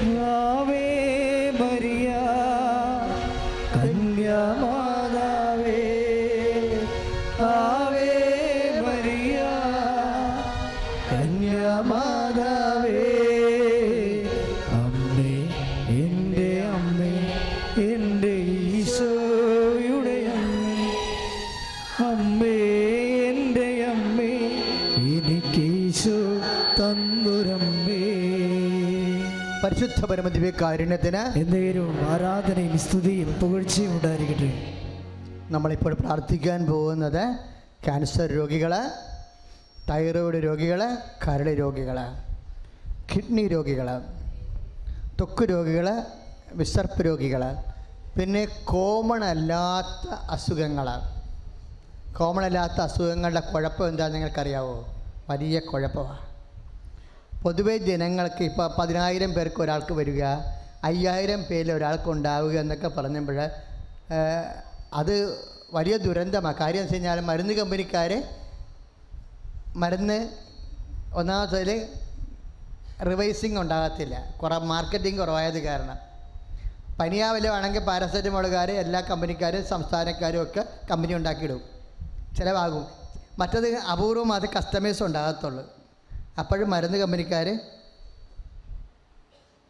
Ave Maria കന്യാമാതാവേ, Ave Maria കന്യാമാതാവേ, അമ്മേ എൻ്റെ അമ്മേ, എൻ്റെ ഈശോയുടെ അമ്മേ, അമ്മേ എൻ്റെ അമ്മേ, എനിക്ക് ഈശോ തന്നൊരമ്മേ. പരിശുദ്ധ പരമദിവ്യകാരുണ്യത്തിന് എന്നേരും ആരാധനയും സ്തുതിയും പുകഴ്ചയും ഉണ്ടായിരിക്കട്ടെ. നമ്മളിപ്പോൾ പ്രാർത്ഥിക്കാൻ പോകുന്നത് ക്യാൻസർ രോഗികൾ, തൈറോയ്ഡ് രോഗികൾ, കരൾ രോഗികൾ, കിഡ്നി രോഗികൾ, ത്വക്ക് രോഗികൾ, വിസർപ്പ് രോഗികൾ, പിന്നെ കോമൺ അല്ലാത്ത അസുഖങ്ങൾ. കോമൺ അല്ലാത്ത അസുഖങ്ങളുടെ കുഴപ്പം എന്താണെന്ന് നിങ്ങൾക്കറിയാവോ? വലിയ കുഴപ്പമാണ്. പൊതുവേ ജനങ്ങൾക്ക് ഇപ്പോൾ 10,000 പേർക്ക് ഒരാൾക്ക് വരിക, 5,000 പേരിൽ ഒരാൾക്ക് ഉണ്ടാവുക എന്നൊക്കെ പറഞ്ഞപ്പോൾ അത് വലിയ ദുരന്തമാണ്. കാര്യം എന്ന് വെച്ച് കഴിഞ്ഞാൽ മരുന്ന് കമ്പനിക്കാർ മരുന്ന് ഒന്നാമത്തേൽ റിവൈസിങ് ഉണ്ടാകത്തില്ല, മാർക്കറ്റിംഗ് കുറവായത് കാരണം. പനിയാവലമാണെങ്കിൽ പാരസെറ്റമോളുകാർ എല്ലാ കമ്പനിക്കാരും സംസ്ഥാനക്കാരും ഒക്കെ കമ്പനി ഉണ്ടാക്കിയിടും, ചിലവാകും. മറ്റത് അപൂർവം അത് കസ്റ്റമേഴ്സ് ഉണ്ടാകത്തുള്ളൂ. അപ്പോഴും മരുന്ന് കമ്പനിക്കാർ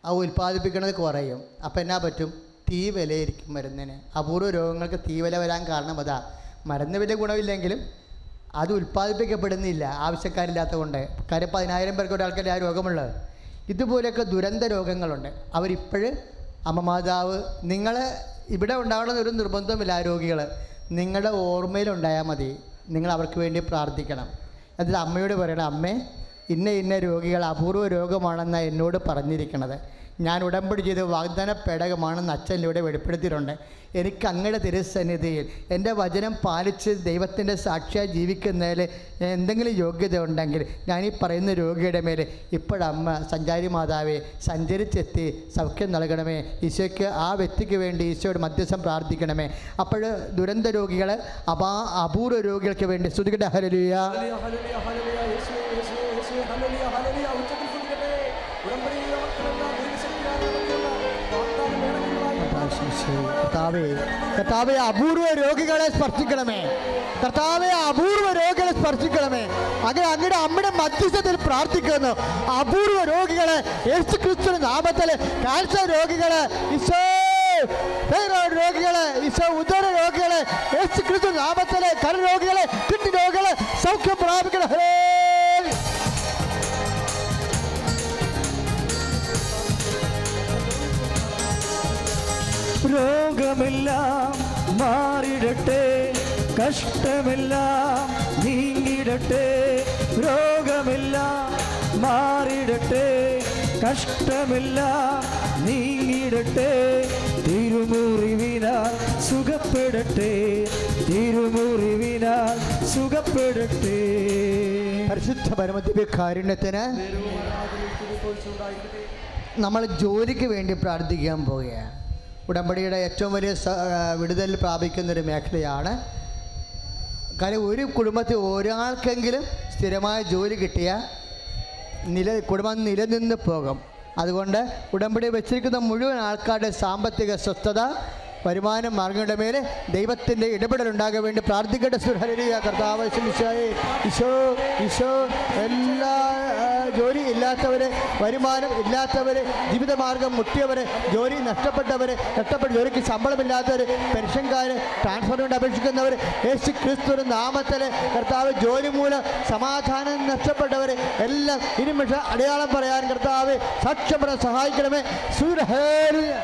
ആ ഉൽപ്പാദിപ്പിക്കുന്നത് കുറയും. അപ്പോൾ എന്നാ പറ്റും? തീ വിലയിരിക്കും മരുന്നിന്. അപൂർവ രോഗങ്ങൾക്ക് തീ വില വരാൻ കാരണം അതാ. മരുന്ന് വലിയ ഗുണമില്ലെങ്കിലും അത് ഉൽപ്പാദിപ്പിക്കപ്പെടുന്നില്ല ആവശ്യക്കാരില്ലാത്തത് കൊണ്ട്. കാര്യം 10,000 പേർക്ക് ഒരാൾക്കല്ലേ ആ രോഗമുള്ളത്. ഇതുപോലെയൊക്കെ ദുരന്ത രോഗങ്ങളുണ്ട്. അവരിപ്പോഴും അമ്മ മാതാവ് നിങ്ങൾ ഇവിടെ ഉണ്ടാകണമെന്നൊരു നിർബന്ധമില്ല. ആ രോഗികൾ നിങ്ങളുടെ ഓർമ്മയിലുണ്ടായാൽ മതി. നിങ്ങൾ അവർക്ക് വേണ്ടി പ്രാർത്ഥിക്കണം. എന്നിട്ട് അമ്മയോട് പറയണം, അമ്മേ ഇന്ന ഇന്ന രോഗികൾ അപൂർവ രോഗമാണെന്നാണ് എന്നോട് പറഞ്ഞിരിക്കണത്. ഞാൻ ഉടമ്പടി ചെയ്ത് വാഗ്ദാന പേടകമാണെന്ന് അച്ഛനിലൂടെ വെളിപ്പെടുത്തിയിട്ടുണ്ട്. എനിക്ക് അങ്ങയുടെ തിരുസന്നിധിയിൽ എൻ്റെ വചനം പാലിച്ച് ദൈവത്തിൻ്റെ സാക്ഷിയായി ജീവിക്കുന്നതിൽ എന്തെങ്കിലും യോഗ്യത ഉണ്ടെങ്കിൽ ഞാൻ ഈ പറയുന്ന രോഗിയുടെ മേൽ ഇപ്പോഴമ്മ സഞ്ചാരി മാതാവേ സഞ്ചരിച്ചെത്തി സൗഖ്യം നൽകണമേ. ഈശോയ്ക്ക് ആ വ്യക്തിക്ക് വേണ്ടി ഈശോയോട് മധ്യസ്ഥം പ്രാർത്ഥിക്കണമേ. അപ്പോൾ ദുരന്ത രോഗികൾ അപൂർവ രോഗികൾക്ക് വേണ്ടി സ്തുതിക്കട്ടെ. ഹല്ലേലൂയ. കർത്താവേ അപൂർവ രോഗികളെ സ്പർശിക്കണമേ. കർത്താവേ അപൂർവ രോഗികളെ സ്പർശിക്കണമേ. അങ്ങനെ അങ്ങയുടെ അമ്മയുടെ മധ്യസ്ഥത്തിൽ പ്രാർത്ഥിക്കുന്നു. അപൂർവ രോഗികളെ യേശു ക്രിസ്തുവിന്റെ നാമത്തിൽ, ക്യാൻസർ രോഗികളെ ഈശോ, തൈറോയ്ഡ് രോഗികളെ ഈശോ, ഉദര രോഗികളെ യേശു ക്രിസ്തു നാമത്തിൽ, കരൾ രോഗികളെ, കിഡ്നി രോഗികളെ സൗഖ്യം പ്രാപിക്കണം. രോഗമെല്ലാം മാറിടട്ടെ, കഷ്ടമെല്ലാം നീങ്ങിടട്ടെ. രോഗമെല്ലാം മാറിടട്ടെ, കഷ്ടമെല്ലാം നീങ്ങിടട്ടെ. തിരുമുറിവിനാൽ സുഖപ്പെടട്ടെ, തിരുമുറിവിനാൽ സുഖപ്പെടട്ടെ. പരിശുദ്ധ പരമദിവ്യകാരുണ്യത്തിന് നമ്മൾ ജോലിക്ക് വേണ്ടി പ്രാർത്ഥിക്കാൻ പോവുകയാണ്. ഉടമ്പടിയുടെ ഏറ്റവും വലിയ വിടുതൽ പ്രാപിക്കുന്നൊരു മേഖലയാണ്. കാര്യം ഒരു കുടുംബത്തിൽ ഒരാൾക്കെങ്കിലും സ്ഥിരമായ ജോലി കിട്ടിയാൽ കുടുംബം നിലനിന്ന് പോകും. അതുകൊണ്ട് ഉടമ്പടി വെച്ചിരിക്കുന്ന മുഴുവൻ ആൾക്കാരുടെ സാമ്പത്തിക സ്വസ്ഥത, വരുമാന മാർഗങ്ങളുടെ മേലെ ദൈവത്തിൻ്റെ ഇടപെടലുണ്ടാകാൻ വേണ്ടി പ്രാർത്ഥിക്കട്ടെ. ഹല്ലേലൂയ. കർത്താവേ ഈശോ ഈശോ എല്ലാ ജോലി ഇല്ലാത്തവരെ, വരുമാനം ഇല്ലാത്തവരെ, ജീവിതമാർഗം മുട്ടിയവരെ, ജോലി നഷ്ടപ്പെട്ടവരെ, ജോലിക്ക് ശമ്പളമില്ലാത്തവർ, പെൻഷൻകാർ, ട്രാൻസ്ഫറിന് അപേക്ഷിക്കുന്നവർ, യേശു ക്രിസ്തുവിന്റെ നാമത്തിൽ കർത്താവ് ജോലി മൂലം സമാധാനം നഷ്ടപ്പെട്ടവരെ എല്ലാം ഈ നിമിഷം അടയാളം പറയാൻ കർത്താവ് സാക്ഷ്യം പറയാൻ സഹായിക്കണമേ. ഹല്ലേലൂയ.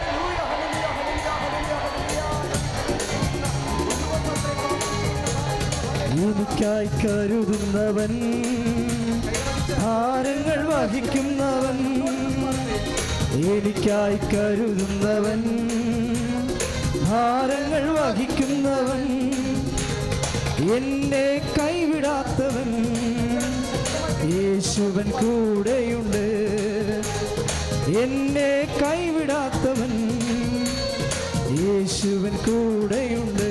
എനിക്കായി കരുതുന്നവൻ, ഭാരങ്ങൾ വഹിക്കുന്നവൻ, എനിക്കായി കരുതുന്നവൻ, ഭാരങ്ങൾ വഹിക്കുന്നവൻ, എന്നെ കൈവിടാത്തവൻ, യേശുവൻ കൂടെയുണ്ട്. എന്നെ കൈവിടാത്തവൻ, യേശുവൻ കൂടെയുണ്ട്.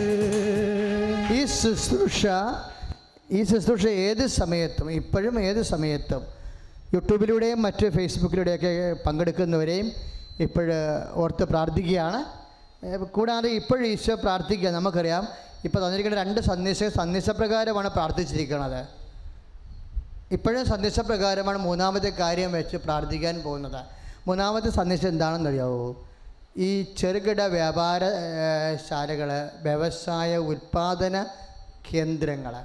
ഈ ശുശ്രൂഷ ഏത് സമയത്തും, ഇപ്പോഴും ഏത് സമയത്തും യൂട്യൂബിലൂടെയും മറ്റ് ഫേസ്ബുക്കിലൂടെയൊക്കെ പങ്കെടുക്കുന്നവരെയും ഓർത്ത് പ്രാർത്ഥിക്കുകയാണ്. കൂടാതെ ഇപ്പോഴും ഈശോ പ്രാർത്ഥിക്കുക. നമുക്കറിയാം ഇപ്പോൾ തന്നിരിക്കുന്ന 2 സന്ദേശപ്രകാരമാണ് പ്രാർത്ഥിച്ചിരിക്കുന്നത്. ഇപ്പോഴും സന്ദേശപ്രകാരമാണ് 3-ാമത്തെ കാര്യം വെച്ച് പ്രാർത്ഥിക്കാൻ പോകുന്നത്. 3-ാമത്തെ സന്ദേശം എന്താണെന്നറിയാവോ? ഈ ചെറുകിട വ്യാപാരശാലകൾ, വ്യവസായ ഉൽപ്പാദന കേന്ദ്രങ്ങൾ.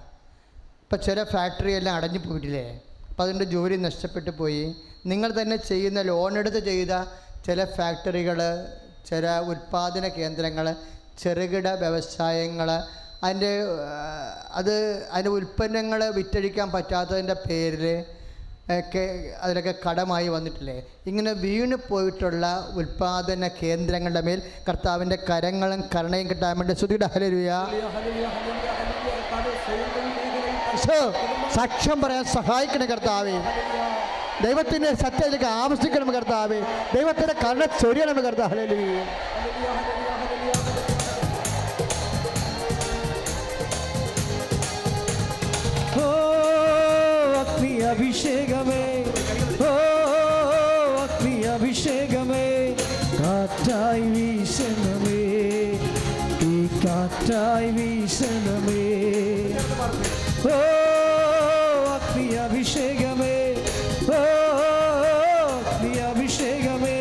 ഇപ്പം ചില ഫാക്ടറിയെല്ലാം അടഞ്ഞു പോയിട്ടില്ലേ? അപ്പം അതിൻ്റെ ജോലി നഷ്ടപ്പെട്ടു പോയി. നിങ്ങൾ തന്നെ ചെയ്യുന്ന ലോണെടുത്ത് ചെയ്ത ചില ഫാക്ടറികൾ, ചില ഉൽപ്പാദന കേന്ദ്രങ്ങൾ, ചെറുകിട വ്യവസായങ്ങൾ, അതിൻ്റെ ഉൽപ്പന്നങ്ങൾ വിറ്റഴിക്കാൻ പറ്റാത്തതിൻ്റെ പേരിൽ ഒക്കെ അതിലൊക്കെ കടമായി വന്നിട്ടില്ലേ? ഇങ്ങനെ വീണ് പോയിട്ടുള്ള ഉൽപ്പാദന കേന്ദ്രങ്ങളുടെ മേൽ കർത്താവിൻ്റെ കരങ്ങളും കരുണയും കിട്ടാൻ വേണ്ടി സ്തുതിയുടെ ഹല്ലേലൂയ. സാക്ഷ്യം പറയാൻ സഹായിക്കണം കർത്താവേ. ദൈവത്തിൻ്റെ സത്യത്തിലേക്ക് ആവശ്യിക്കണം കർത്താവേ. ദൈവത്തിൻ്റെ കരുണ ചൊരിയണം കർത്താവേ. ഹല്ലേലൂയ. അഭിഷേകമേ, ഓ അഗ്നി അഭിഷേകമേ, കാറ്റായി വീശണമേ, ഈ കാറ്റായി വീശണമേ. ഓ അഗ്നി അഭിഷേകമേ, ഓ അഗ്നി അഭിഷേകമേ,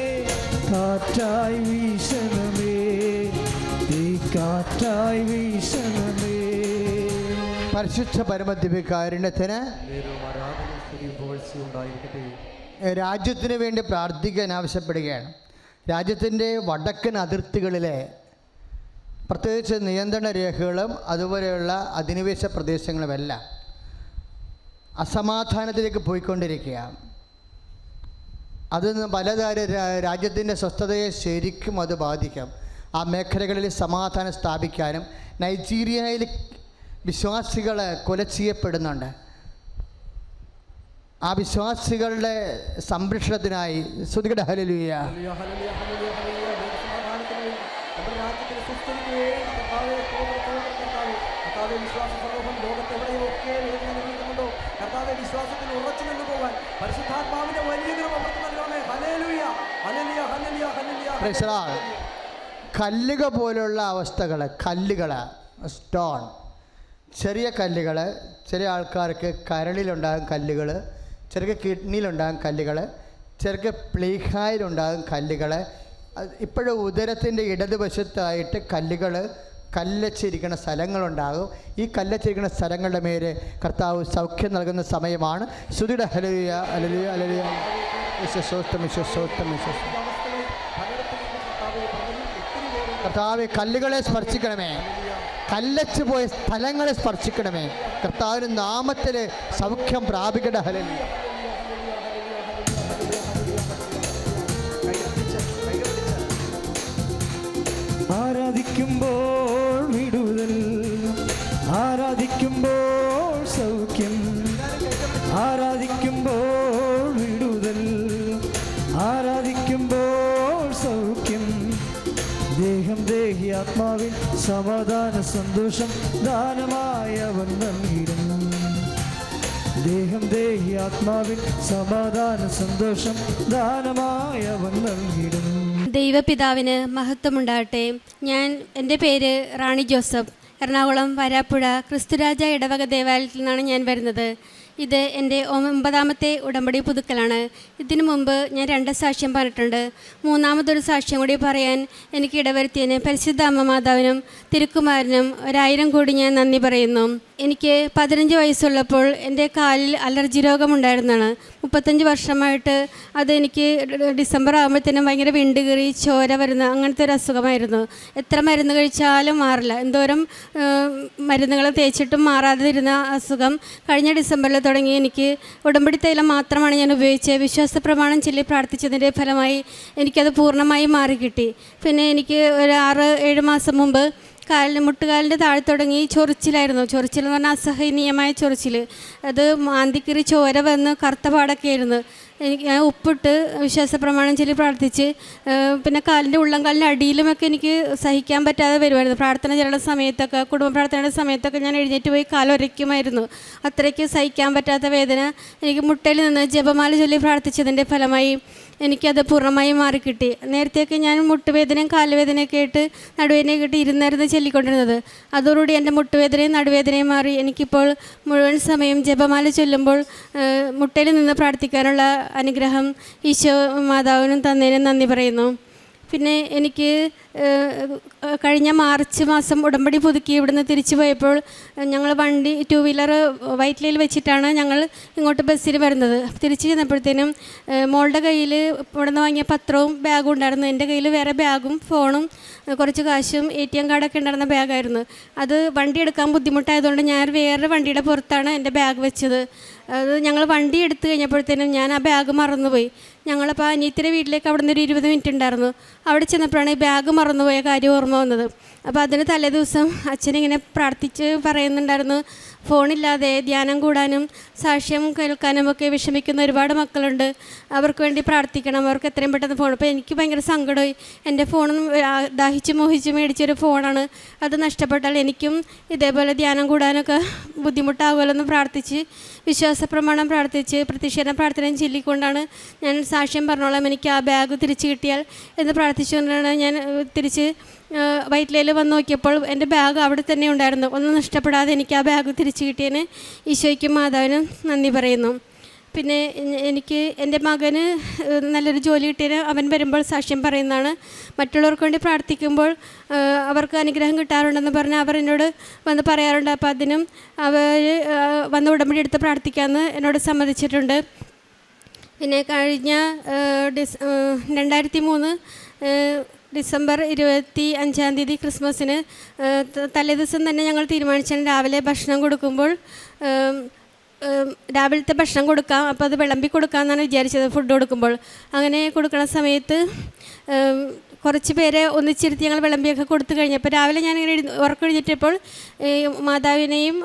കാറ്റായി വീശണമേ, ഈ കാറ്റായി വീശണമേ. പരിശുദ്ധ പരമദിവ്യകാരുണ്യത്തിന് രാജ്യത്തിന് വേണ്ടി പ്രാർത്ഥിക്കാൻ ആവശ്യപ്പെടുകയാണ്. രാജ്യത്തിൻ്റെ വടക്കൻ അതിർത്തികളിലെ പ്രത്യേകിച്ച് നിയന്ത്രണ രേഖകളും അതുപോലെയുള്ള അധിനിവേശ പ്രദേശങ്ങളുമെല്ലാം അസമാധാനത്തിലേക്ക് പോയിക്കൊണ്ടിരിക്കുക. അത് രാജ്യത്തിൻ്റെ സ്വസ്ഥതയെ ശരിക്കും അത് ബാധിക്കും. ആ മേഖലകളിൽ സമാധാനം സ്ഥാപിക്കാനും നൈജീരിയയിൽ വിശ്വാസികൾ കൊല ചെയ്യപ്പെടുന്നുണ്ട്. ആ വിശ്വാസികളുടെ സംരക്ഷണത്തിനായി സ്തുതിയുടെ ഹല്ലേലൂയ. കല്ലുക പോലുള്ള അവസ്ഥകൾ, സ്റ്റോൺ, ചെറിയ കല്ലുകൾ, ചില ആൾക്കാർക്ക് കരളിലുണ്ടാകും കല്ലുകൾ, ചിലർക്ക് കിഡ്നിയിലുണ്ടാകും കല്ലുകൾ, ചിലർക്ക് പ്ലീഹായിലുണ്ടാകും കല്ലുകൾ. ഇപ്പോഴും ഉദരത്തിൻ്റെ ഇടതുവശത്തായിട്ട് കല്ലച്ചിരിക്കുന്ന സ്ഥലങ്ങളുണ്ടാകും. ഈ കല്ലച്ചിരിക്കുന്ന സ്ഥലങ്ങളുടെ മേലെ കർത്താവ് സൗഖ്യം നൽകുന്ന സമയമാണ്. സ്തുതിയുടെ ഹല്ലേലൂയ, ഹല്ലേലൂയ, ഹല്ലേലൂയ. കർത്താവേ, കല്ലുകളെ സ്പർശിക്കണമേ, കല്ലച്ച് പോയ സ്ഥലങ്ങളെ സ്പർശിക്കണമേ. കർത്താവിൻ്റെ നാമത്തിൽ സൗഖ്യം പ്രാപിക്കട്ടെ. ഹല്ലേലൂയ. ആരാധിക്കുമ്പോൾ വിടുതൽ, ആരാധിക്കുമ്പോൾ സൗഖ്യം, ആരാധിക്കുമ്പോൾ വിടുതൽ, ആരാധിക്കുമ്പോൾ സൗഖ്യം. ദേഹം ദേഹി ആത്മാവിൽ സമാധാന സന്തോഷം ദാനമായി അവൻ നൽകിയിരുന്നു. ദേഹം ദേഹി ആത്മാവിൽ സമാധാന സന്തോഷം ദാനമായി അവൻ നൽകിയിരുന്നു. ദൈവപിതാവിന് മഹത്വമുണ്ടാകട്ടെ. എൻ്റെ പേര് റാണി ജോസഫ്. എറണാകുളം വരാപ്പുഴ ക്രിസ്തുരാജ ഇടവക ദേവാലയത്തിൽ നിന്നാണ് ഞാൻ വരുന്നത്. ഇത് എൻ്റെ 9ാമത്തെ ഉടമ്പടി പുതുക്കലാണ്. ഇതിനു മുമ്പ് ഞാൻ 2 സാക്ഷ്യം പറഞ്ഞിട്ടുണ്ട്. 3ാമതൊരു സാക്ഷ്യം കൂടി പറയാൻ എനിക്ക് ഇടവരുത്തിയതിന് പരിശുദ്ധ അമ്മ മാതാവിനും തിരുക്കുമാരനും 1000 കോടി ഞാൻ നന്ദി പറയുന്നു. എനിക്ക് 15 വയസ്സുള്ളപ്പോൾ എൻ്റെ കാലിൽ അലർജി രോഗമുണ്ടായിരുന്നതാണ്. 35 വർഷമായിട്ട് അതെനിക്ക് ഡിസംബർ ആകുമ്പോഴത്തേനും ഭയങ്കര വിണ്ടുകീറി ചോര വരുന്ന അങ്ങനത്തെ ഒരു അസുഖമായിരുന്നു. എത്ര മരുന്ന് കഴിച്ചാലും മാറില്ല. എന്തോരം മരുന്നുകൾ തേച്ചിട്ടും മാറാതെ ഇരുന്ന അസുഖം കഴിഞ്ഞ ഡിസംബറിൽ തുടങ്ങി. എനിക്ക് ഉടമ്പടി തൈലം മാത്രമാണ് ഞാൻ ഉപയോഗിച്ചത്. വിശ്വാസ പ്രമാണം ചൊല്ലി പ്രാർത്ഥിച്ചതിൻ്റെ ഫലമായി എനിക്കത് പൂർണ്ണമായി മാറിക്കിട്ടി. പിന്നെ എനിക്ക് ഒരു 6-7 മാസം മുമ്പ് മുട്ടുകാലിൻ്റെ താഴെ തുടങ്ങി ചൊറിച്ചിലായിരുന്നു. ചൊറിച്ചിൽ എന്ന് പറഞ്ഞാൽ അസഹനീയമായ ചൊറിച്ചിൽ. അത് മാന്തിക്കറി ചോര വന്ന് കറുത്ത പാടൊക്കെ ആയിരുന്നു. ഞാൻ ഉപ്പിട്ട് വിശ്വാസ പ്രമാണം ചൊല്ലി പ്രാർത്ഥിച്ച് പിന്നെ കാലിൻ്റെ ഉള്ളംകാലിൻ്റെ അടിയിലുമൊക്കെ എനിക്ക് സഹിക്കാൻ പറ്റാതെ വരുമായിരുന്നു. പ്രാർത്ഥന ചെല്ലുന്ന സമയത്തൊക്കെ, കുടുംബ പ്രാർത്ഥനയുടെ സമയത്തൊക്കെ ഞാൻ എഴുന്നേറ്റ് പോയി കാലൊരയ്ക്കുമായിരുന്നു. അത്രയ്ക്ക് സഹിക്കാൻ പറ്റാത്ത വേദന എനിക്ക്. മുട്ടയിൽ നിന്ന് ജപമാല ചൊല്ലി പ്രാർത്ഥിച്ചതിൻ്റെ ഫലമായി എനിക്കത് പൂർണ്ണമായും മാറിക്കിട്ടി. നേരത്തെയൊക്കെ ഞാൻ മുട്ടുവേദനയും കാലുവേദനയൊക്കെ ആയിട്ട് നടുവേദനയൊക്കെ ആയിട്ട് ഇരുന്നായിരുന്നു ചൊല്ലിക്കൊണ്ടിരുന്നത്. അതോടുകൂടി എൻ്റെ മുട്ടുവേദനയും നടുവേദനയും മാറി. എനിക്കിപ്പോൾ മുഴുവൻ സമയം ജപമാല ചൊല്ലുമ്പോൾ മുട്ടയിൽ നിന്ന് പ്രാർത്ഥിക്കാനുള്ള അനുഗ്രഹം ഈശോ മാതാവിനും തന്നതിനും നന്ദി പറയുന്നു. പിന്നെ എനിക്ക് കഴിഞ്ഞ മാർച്ച് മാസം ഉടമ്പടി പുതുക്കി ഇവിടുന്ന് തിരിച്ചു പോയപ്പോൾ ഞങ്ങൾ വണ്ടി 2 വീലർ വൈറ്റ്ലയിൽ വെച്ചിട്ടാണ് ഞങ്ങൾ ഇങ്ങോട്ട് ബസ്സിൽ വരുന്നത്. തിരിച്ചു ചെന്നപ്പോഴത്തേനും മോളുടെ കയ്യിൽ ഇവിടുന്ന് വാങ്ങിയ പത്രവും ബാഗും ഉണ്ടായിരുന്നു. എൻ്റെ കയ്യിൽ വേറെ ബാഗും ഫോണും കുറച്ച് കാശും ATM കാർഡൊക്കെ ഉണ്ടായിരുന്ന ബാഗായിരുന്നു. അത് വണ്ടി എടുക്കാൻ ബുദ്ധിമുട്ടായതുകൊണ്ട് ഞാൻ വേറെ വണ്ടിയുടെ പുറത്താണ് എൻ്റെ ബാഗ് വെച്ചത്. അത് ഞങ്ങൾ വണ്ടി എടുത്തു കഴിഞ്ഞപ്പോഴത്തേനും ഞാൻ ആ ബാഗ് മറന്നുപോയി. ഞങ്ങളപ്പോൾ അനിയത്തിയുടെ വീട്ടിലേക്ക് അവിടെ നിന്ന് ഒരു 20 മിനിറ്റ് ഉണ്ടായിരുന്നു. അവിടെ ചെന്നപ്പോഴാണ് ഈ ബാഗ് മറന്നുപോയ കാര്യം ഓർമ്മ വന്നത്. അപ്പോൾ അതിന് തലേ ദിവസം അച്ഛനിങ്ങനെ പ്രാർത്ഥിച്ച് പറയുന്നുണ്ടായിരുന്നു, ഫോണില്ലാതെ ധ്യാനം കൂടാനും സാക്ഷ്യം കേൾക്കാനും ഒക്കെ വിഷമിക്കുന്ന ഒരുപാട് മക്കളുണ്ട്, അവർക്ക് വേണ്ടി പ്രാർത്ഥിക്കണം, അവർക്ക് എത്രയും പെട്ടെന്ന് ഫോൺ. അപ്പോൾ എനിക്ക് ഭയങ്കര സങ്കടമായി. എൻ്റെ ഫോണൊന്നും ദാഹിച്ച് മോഹിച്ച് മേടിച്ചൊരു ഫോണാണ്, അത് നഷ്ടപ്പെട്ടാൽ എനിക്കും ഇതേപോലെ ധ്യാനം കൂടാനൊക്കെ ബുദ്ധിമുട്ടാകുമല്ലോ പ്രാർത്ഥിച്ച് വിശ്വാസ പ്രമാണം പ്രാർത്ഥിച്ച് പ്രത്യക്ഷീകരണ പ്രാർത്ഥനയും ചൊല്ലിക്കൊണ്ടാണ് ഞാൻ സാക്ഷ്യം പറഞ്ഞോളാം, എനിക്ക് ആ ബാഗ് തിരിച്ച് കിട്ടിയാൽ എന്ന് പ്രാർത്ഥിച്ചുകൊണ്ടാണ് ഞാൻ തിരിച്ച് വൈറ്റ്ലയിൽ വന്ന് നോക്കിയപ്പോൾ എൻ്റെ ബാഗ് അവിടെ തന്നെ ഉണ്ടായിരുന്നു. ഒന്നും നഷ്ടപ്പെടാതെ എനിക്ക് ആ ബാഗ് തിരിച്ച് കിട്ടിയതിന് ഈശോയ്ക്കും മാതാവിനും നന്ദി പറയുന്നു. പിന്നെ എനിക്ക് എൻ്റെ മകന് നല്ലൊരു ജോലി കിട്ടിയതിന് അവൻ വരുമ്പോൾ സാക്ഷ്യം പറയുന്നതാണ്. മറ്റുള്ളവർക്ക് വേണ്ടി പ്രാർത്ഥിക്കുമ്പോൾ അവർക്ക് അനുഗ്രഹം കിട്ടാറുണ്ടെന്ന് പറഞ്ഞ് അവർ എന്നോട് വന്ന് പറയാറുണ്ട്. അപ്പോൾ അതിനും അവർ വന്ന് ഉടമ്പടി എടുത്ത് പ്രാർത്ഥിക്കാമെന്ന് എന്നോട് സമ്മതിച്ചിട്ടുണ്ട്. പിന്നെ കഴിഞ്ഞ 2003 ഡിസംബർ 25 ക്രിസ്മസിന് തലേദിവസം തന്നെ ഞങ്ങൾ തീരുമാനിച്ചാണ് രാവിലെ ഭക്ഷണം കൊടുക്കുമ്പോൾ രാവിലത്തെ ഭക്ഷണം കൊടുക്കാം, അപ്പോൾ അത് വിളമ്പി കൊടുക്കാമെന്നാണ് വിചാരിച്ചത്. ഫുഡ് കൊടുക്കുമ്പോൾ അങ്ങനെ കൊടുക്കുന്ന സമയത്ത് കുറച്ച് പേരെ ഒന്നിച്ചിരുത്തി ഞങ്ങൾ വിളമ്പിയൊക്കെ കൊടുത്തു കഴിഞ്ഞപ്പോൾ രാവിലെ ഞാനിങ്ങനെ ഉറക്കൊഴിഞ്ഞിട്ടപ്പോൾ മാതാവിനെയും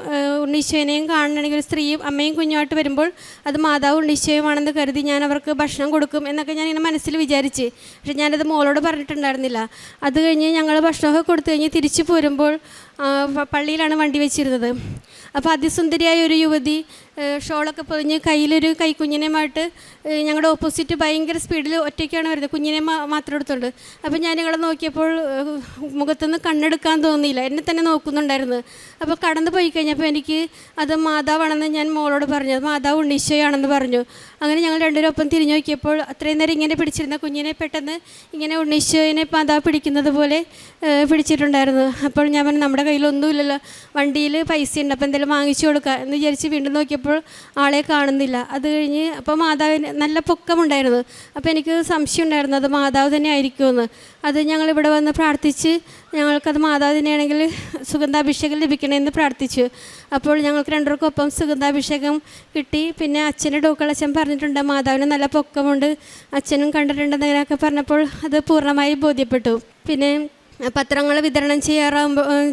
ഉണ്ണീശോനെയും കാണണമെങ്കിൽ ഒരു സ്ത്രീയും അമ്മയും കുഞ്ഞുമായിട്ട് വരുമ്പോൾ അത് മാതാവും ഉണ്ണീശോയുമാണെന്ന് കരുതി ഞാൻ അവർക്ക് ഭക്ഷണം കൊടുക്കും എന്നൊക്കെ ഞാൻ ഇങ്ങനെ മനസ്സിൽ വിചാരിച്ച്. പക്ഷെ ഞാനത് മോളോട് പറഞ്ഞിട്ടുണ്ടായിരുന്നില്ല. അത് കഴിഞ്ഞ് ഞങ്ങൾ ഭക്ഷണമൊക്കെ കൊടുത്തു കഴിഞ്ഞ് തിരിച്ചു പോരുമ്പോൾ പള്ളിയിലാണ് വണ്ടി വെച്ചിരുന്നത്. അപ്പോൾ അതിസുന്ദരിയായ ഒരു യുവതി ഷോളൊക്കെ പൊതിഞ്ഞ് കയ്യിലൊരു കൈക്കുഞ്ഞിനെയുമായിട്ട് ഞങ്ങളുടെ ഓപ്പോസിറ്റ് ഭയങ്കര സ്പീഡിൽ ഒറ്റയ്ക്കാണ് വരുന്നത്. കുഞ്ഞിനെ മാത്രം എടുത്തുകൊണ്ട്. അപ്പോൾ ഞാൻ ഞങ്ങളെ നോക്കിയപ്പോൾ മുഖത്തുനിന്ന് കണ്ണെടുക്കാൻ തോന്നിയില്ല, എന്നെ തന്നെ നോക്കുന്നുണ്ടായിരുന്നു. അപ്പോൾ കടന്നു പോയി കഴിഞ്ഞപ്പോൾ എനിക്ക് അത് മാതാവാണെന്ന് ഞാൻ മോളോട് പറഞ്ഞു. അത് മാതാവ് ഉണ്ണീശോയാണെന്ന് പറഞ്ഞു. അങ്ങനെ ഞങ്ങൾ രണ്ടുപേരും ഒപ്പം തിരിഞ്ഞു നോക്കിയപ്പോൾ അത്രയും നേരം ഇങ്ങനെ പിടിച്ചിരുന്ന കുഞ്ഞിനെ പെട്ടെന്ന് ഇങ്ങനെ ഉണ്ണീശോയിനെ മാതാവ് പിടിക്കുന്നത് പോലെ പിടിച്ചിട്ടുണ്ടായിരുന്നു. അപ്പോൾ ഞാൻ പറഞ്ഞു, നമ്മുടെ കയ്യിലൊന്നുമില്ലല്ലോ, വണ്ടിയിൽ പൈസ ഉണ്ട്, അപ്പോൾ എന്തെങ്കിലും വാങ്ങിച്ചു കൊടുക്കുക എന്ന് വിചാരിച്ച് വീണ്ടും നോക്കിയപ്പോൾ ആളെ കാണുന്നില്ല. അത് കഴിഞ്ഞ് അപ്പോൾ മാതാവിന് നല്ല പൊക്കമുണ്ടായിരുന്നു. അപ്പോൾ എനിക്ക് സംശയം ഉണ്ടായിരുന്നു അത് മാതാവ് തന്നെ ആയിരിക്കുമെന്ന്. അത് ഞങ്ങളിവിടെ വന്ന് പ്രാർത്ഥിച്ച് ഞങ്ങൾക്കത് മാതാവ് തന്നെയാണെങ്കിൽ സുഗന്ധാഭിഷേകം ലഭിക്കണമെന്ന് പ്രാർത്ഥിച്ചു. അപ്പോൾ ഞങ്ങൾക്ക് രണ്ടുപേർക്കൊപ്പം സുഗന്ധാഭിഷേകം കിട്ടി. പിന്നെ അച്ഛൻ്റെ ഡോക്കളച്ഛൻ പറഞ്ഞിട്ടുണ്ട് മാതാവിന് നല്ല പൊക്കമുണ്ട്, അച്ഛനും കണ്ടിട്ടുണ്ടെന്ന് അങ്ങനെയൊക്കെ പറഞ്ഞപ്പോൾ അത് പൂർണ്ണമായി ബോധ്യപ്പെട്ടു. പിന്നെ പത്രങ്ങൾ വിതരണം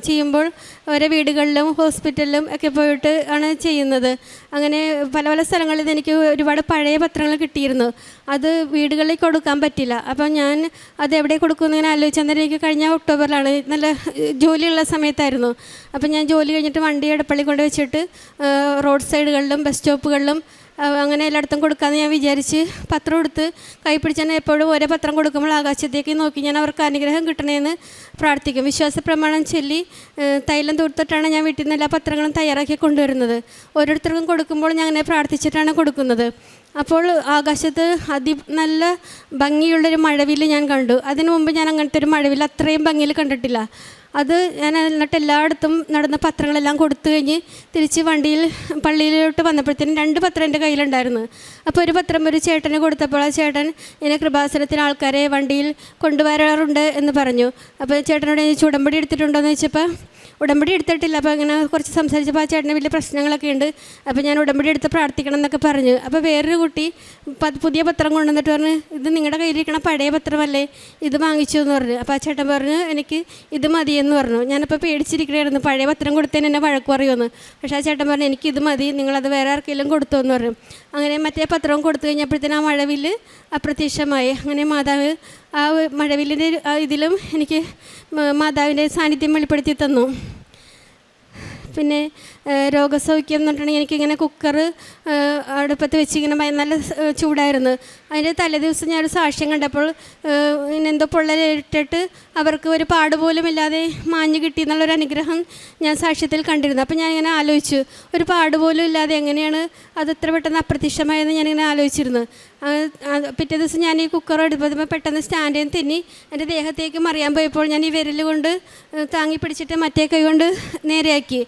ചെയ്യുമ്പോൾ ഓരോ വീടുകളിലും ഹോസ്പിറ്റലിലും ഒക്കെ പോയിട്ട് ആണ് ചെയ്യുന്നത്. അങ്ങനെ പല പല സ്ഥലങ്ങളിൽ നിന്ന് എനിക്ക് ഒരുപാട് പഴയ പത്രങ്ങൾ കിട്ടിയിരുന്നു. അത് വീടുകളിൽ കൊടുക്കാൻ പറ്റില്ല. അപ്പം ഞാൻ അത് എവിടെ കൊടുക്കുമെന്ന് ഇങ്ങനെ ആലോചിച്ച് അന്നേരം എനിക്ക് കഴിഞ്ഞ ഒക്ടോബറിലാണ്, നല്ല ജോലിയുള്ള സമയത്തായിരുന്നു. അപ്പം ഞാൻ ജോലി കഴിഞ്ഞിട്ട് വണ്ടി എടപ്പള്ളി കൊണ്ട് വെച്ചിട്ട് റോഡ് സൈഡുകളിലും ബസ് സ്റ്റോപ്പുകളിലും അങ്ങനെ എല്ലായിടത്തും കൊടുക്കാമെന്ന് ഞാൻ വിചാരിച്ച് പത്രം എടുത്ത് കൈ പിടിച്ചാൽ എപ്പോഴും ഓരോ പത്രം കൊടുക്കുമ്പോൾ ആകാശത്തേക്ക് നോക്കി ഞാൻ അവർക്ക് അനുഗ്രഹം കിട്ടണമെന്ന് പ്രാർത്ഥിക്കും. വിശ്വാസ പ്രമാണം ചൊല്ലി തൈലം തൂർത്തിട്ടാണ് ഞാൻ വീട്ടിൽ നിന്ന് എല്ലാ പത്രങ്ങളും തയ്യാറാക്കി കൊണ്ടുവരുന്നത്. ഓരോരുത്തർക്കും കൊടുക്കുമ്പോൾ ഞാൻ അങ്ങനെ പ്രാർത്ഥിച്ചിട്ടാണ് കൊടുക്കുന്നത്. അപ്പോൾ ആകാശത്ത് നല്ല ഭംഗിയുള്ളൊരു മഴവില്ല് ഞാൻ കണ്ടു. അതിനു മുമ്പ് ഞാൻ അങ്ങനത്തെ ഒരു മഴവില്ല് അത്രയും ഭംഗിയിൽ കണ്ടിട്ടില്ല. അത് ഞാൻ എന്നിട്ട് എല്ലായിടത്തും നടന്ന പത്രങ്ങളെല്ലാം കൊടുത്തു കഴിഞ്ഞ് തിരിച്ച് പള്ളിയിലോട്ട് വന്നപ്പോഴത്തേനും 2 പത്രം എൻ്റെ കയ്യിലുണ്ടായിരുന്നു. അപ്പോൾ ഒരു പത്രം ഒരു ചേട്ടന് കൊടുത്തപ്പോൾ ആ ചേട്ടൻ ഇങ്ങനെ കൃപാസനത്തിന് ആൾക്കാരെ വണ്ടിയിൽ കൊണ്ടുവരാറുണ്ട് എന്ന് പറഞ്ഞു. അപ്പോൾ ചേട്ടനോട് ഉടമ്പടി എടുത്തിട്ടുണ്ടോ എന്ന് ചോദിച്ചപ്പോൾ ഉടമ്പടി എടുത്തിട്ടില്ല. അപ്പോൾ അങ്ങനെ കുറച്ച് സംസാരിച്ചപ്പോൾ ആ ചേട്ടന് വലിയ പ്രശ്നങ്ങളൊക്കെ ഉണ്ട്, അപ്പോൾ ഞാൻ ഉടമ്പടി എടുത്ത് പ്രാർത്ഥിക്കണം എന്നൊക്കെ പറഞ്ഞു. അപ്പോൾ വേറൊരു കുട്ടി പുതിയ പത്രം കൊണ്ടുവന്നിട്ട് പറഞ്ഞു, ഇത് നിങ്ങളുടെ കയ്യിലിരിക്കണ പഴയ പത്രമല്ലേ, ഇത് വാങ്ങിച്ചു എന്ന് പറഞ്ഞു. അപ്പോൾ ആ ചേട്ടൻ പറഞ്ഞു എനിക്ക് ഇത് മതിയെന്ന് പറഞ്ഞു. ഞാനപ്പോൾ പേടിച്ചിരിക്കണമായിരുന്നു, പഴയ പത്രം കൊടുത്തതിന് എന്നെ വഴക്ക് പറയുമെന്ന്. പക്ഷേ ആ ചേട്ടൻ പറഞ്ഞു എനിക്ക് ഇത് മതി, നിങ്ങളത് വേറെ ആർക്കെങ്കിലും കൊടുത്തു എന്ന് പറഞ്ഞു. അങ്ങനെ മറ്റേ പത്രവും കൊടുത്തു കഴിഞ്ഞപ്പോഴത്തേനും ആ മഴവില്ല് അപ്രത്യക്ഷമായി. അങ്ങനെ മാതാവ് ആ മഴവില്ലിൻ്റെ ഇതിലും എനിക്ക് മാതാവിൻ്റെ സാന്നിധ്യം വെളിപ്പെടുത്തി തന്നു. പിന്നെ രോഗസൗഖ്യം എന്ന് പറഞ്ഞിട്ടുണ്ടെങ്കിൽ എനിക്കിങ്ങനെ കുക്കർ അടുപ്പത്ത് വെച്ചിങ്ങനെ നല്ല ചൂടായിരുന്നു. അതിൻ്റെ തലേദിവസം ഞാനൊരു സാക്ഷ്യം കണ്ടപ്പോൾ ഇങ്ങനെ എന്തോ പൊള്ളലിട്ടിട്ട് അവർക്ക് ഒരു പാടുപോലും ഇല്ലാതെ മാഞ്ഞു കിട്ടി എന്നുള്ളൊരു അനുഗ്രഹം ഞാൻ സാക്ഷ്യത്തിൽ കണ്ടിരുന്നു. അപ്പോൾ ഞാനിങ്ങനെ ആലോചിച്ചു, ഒരു പാടുപോലും ഇല്ലാതെ എങ്ങനെയാണ് അത് ഇത്ര പെട്ടെന്ന് അപ്രത്യക്ഷമായെന്ന് ഞാനിങ്ങനെ ആലോചിച്ചിരുന്നു. പിറ്റേ ദിവസം ഞാൻ ഈ കുക്കർ എടുത്തപ്പോൾ പെട്ടെന്ന് സ്റ്റാൻഡിൽ നിന്ന് തെന്നി എൻ്റെ ദേഹത്തേക്ക് മറിയാൻ പോയപ്പോൾ ഞാൻ ഈ വിരൽ കൊണ്ട് താങ്ങി പിടിച്ചിട്ട് മറ്റേ കൈ കൊണ്ട് നേരെയാക്കി.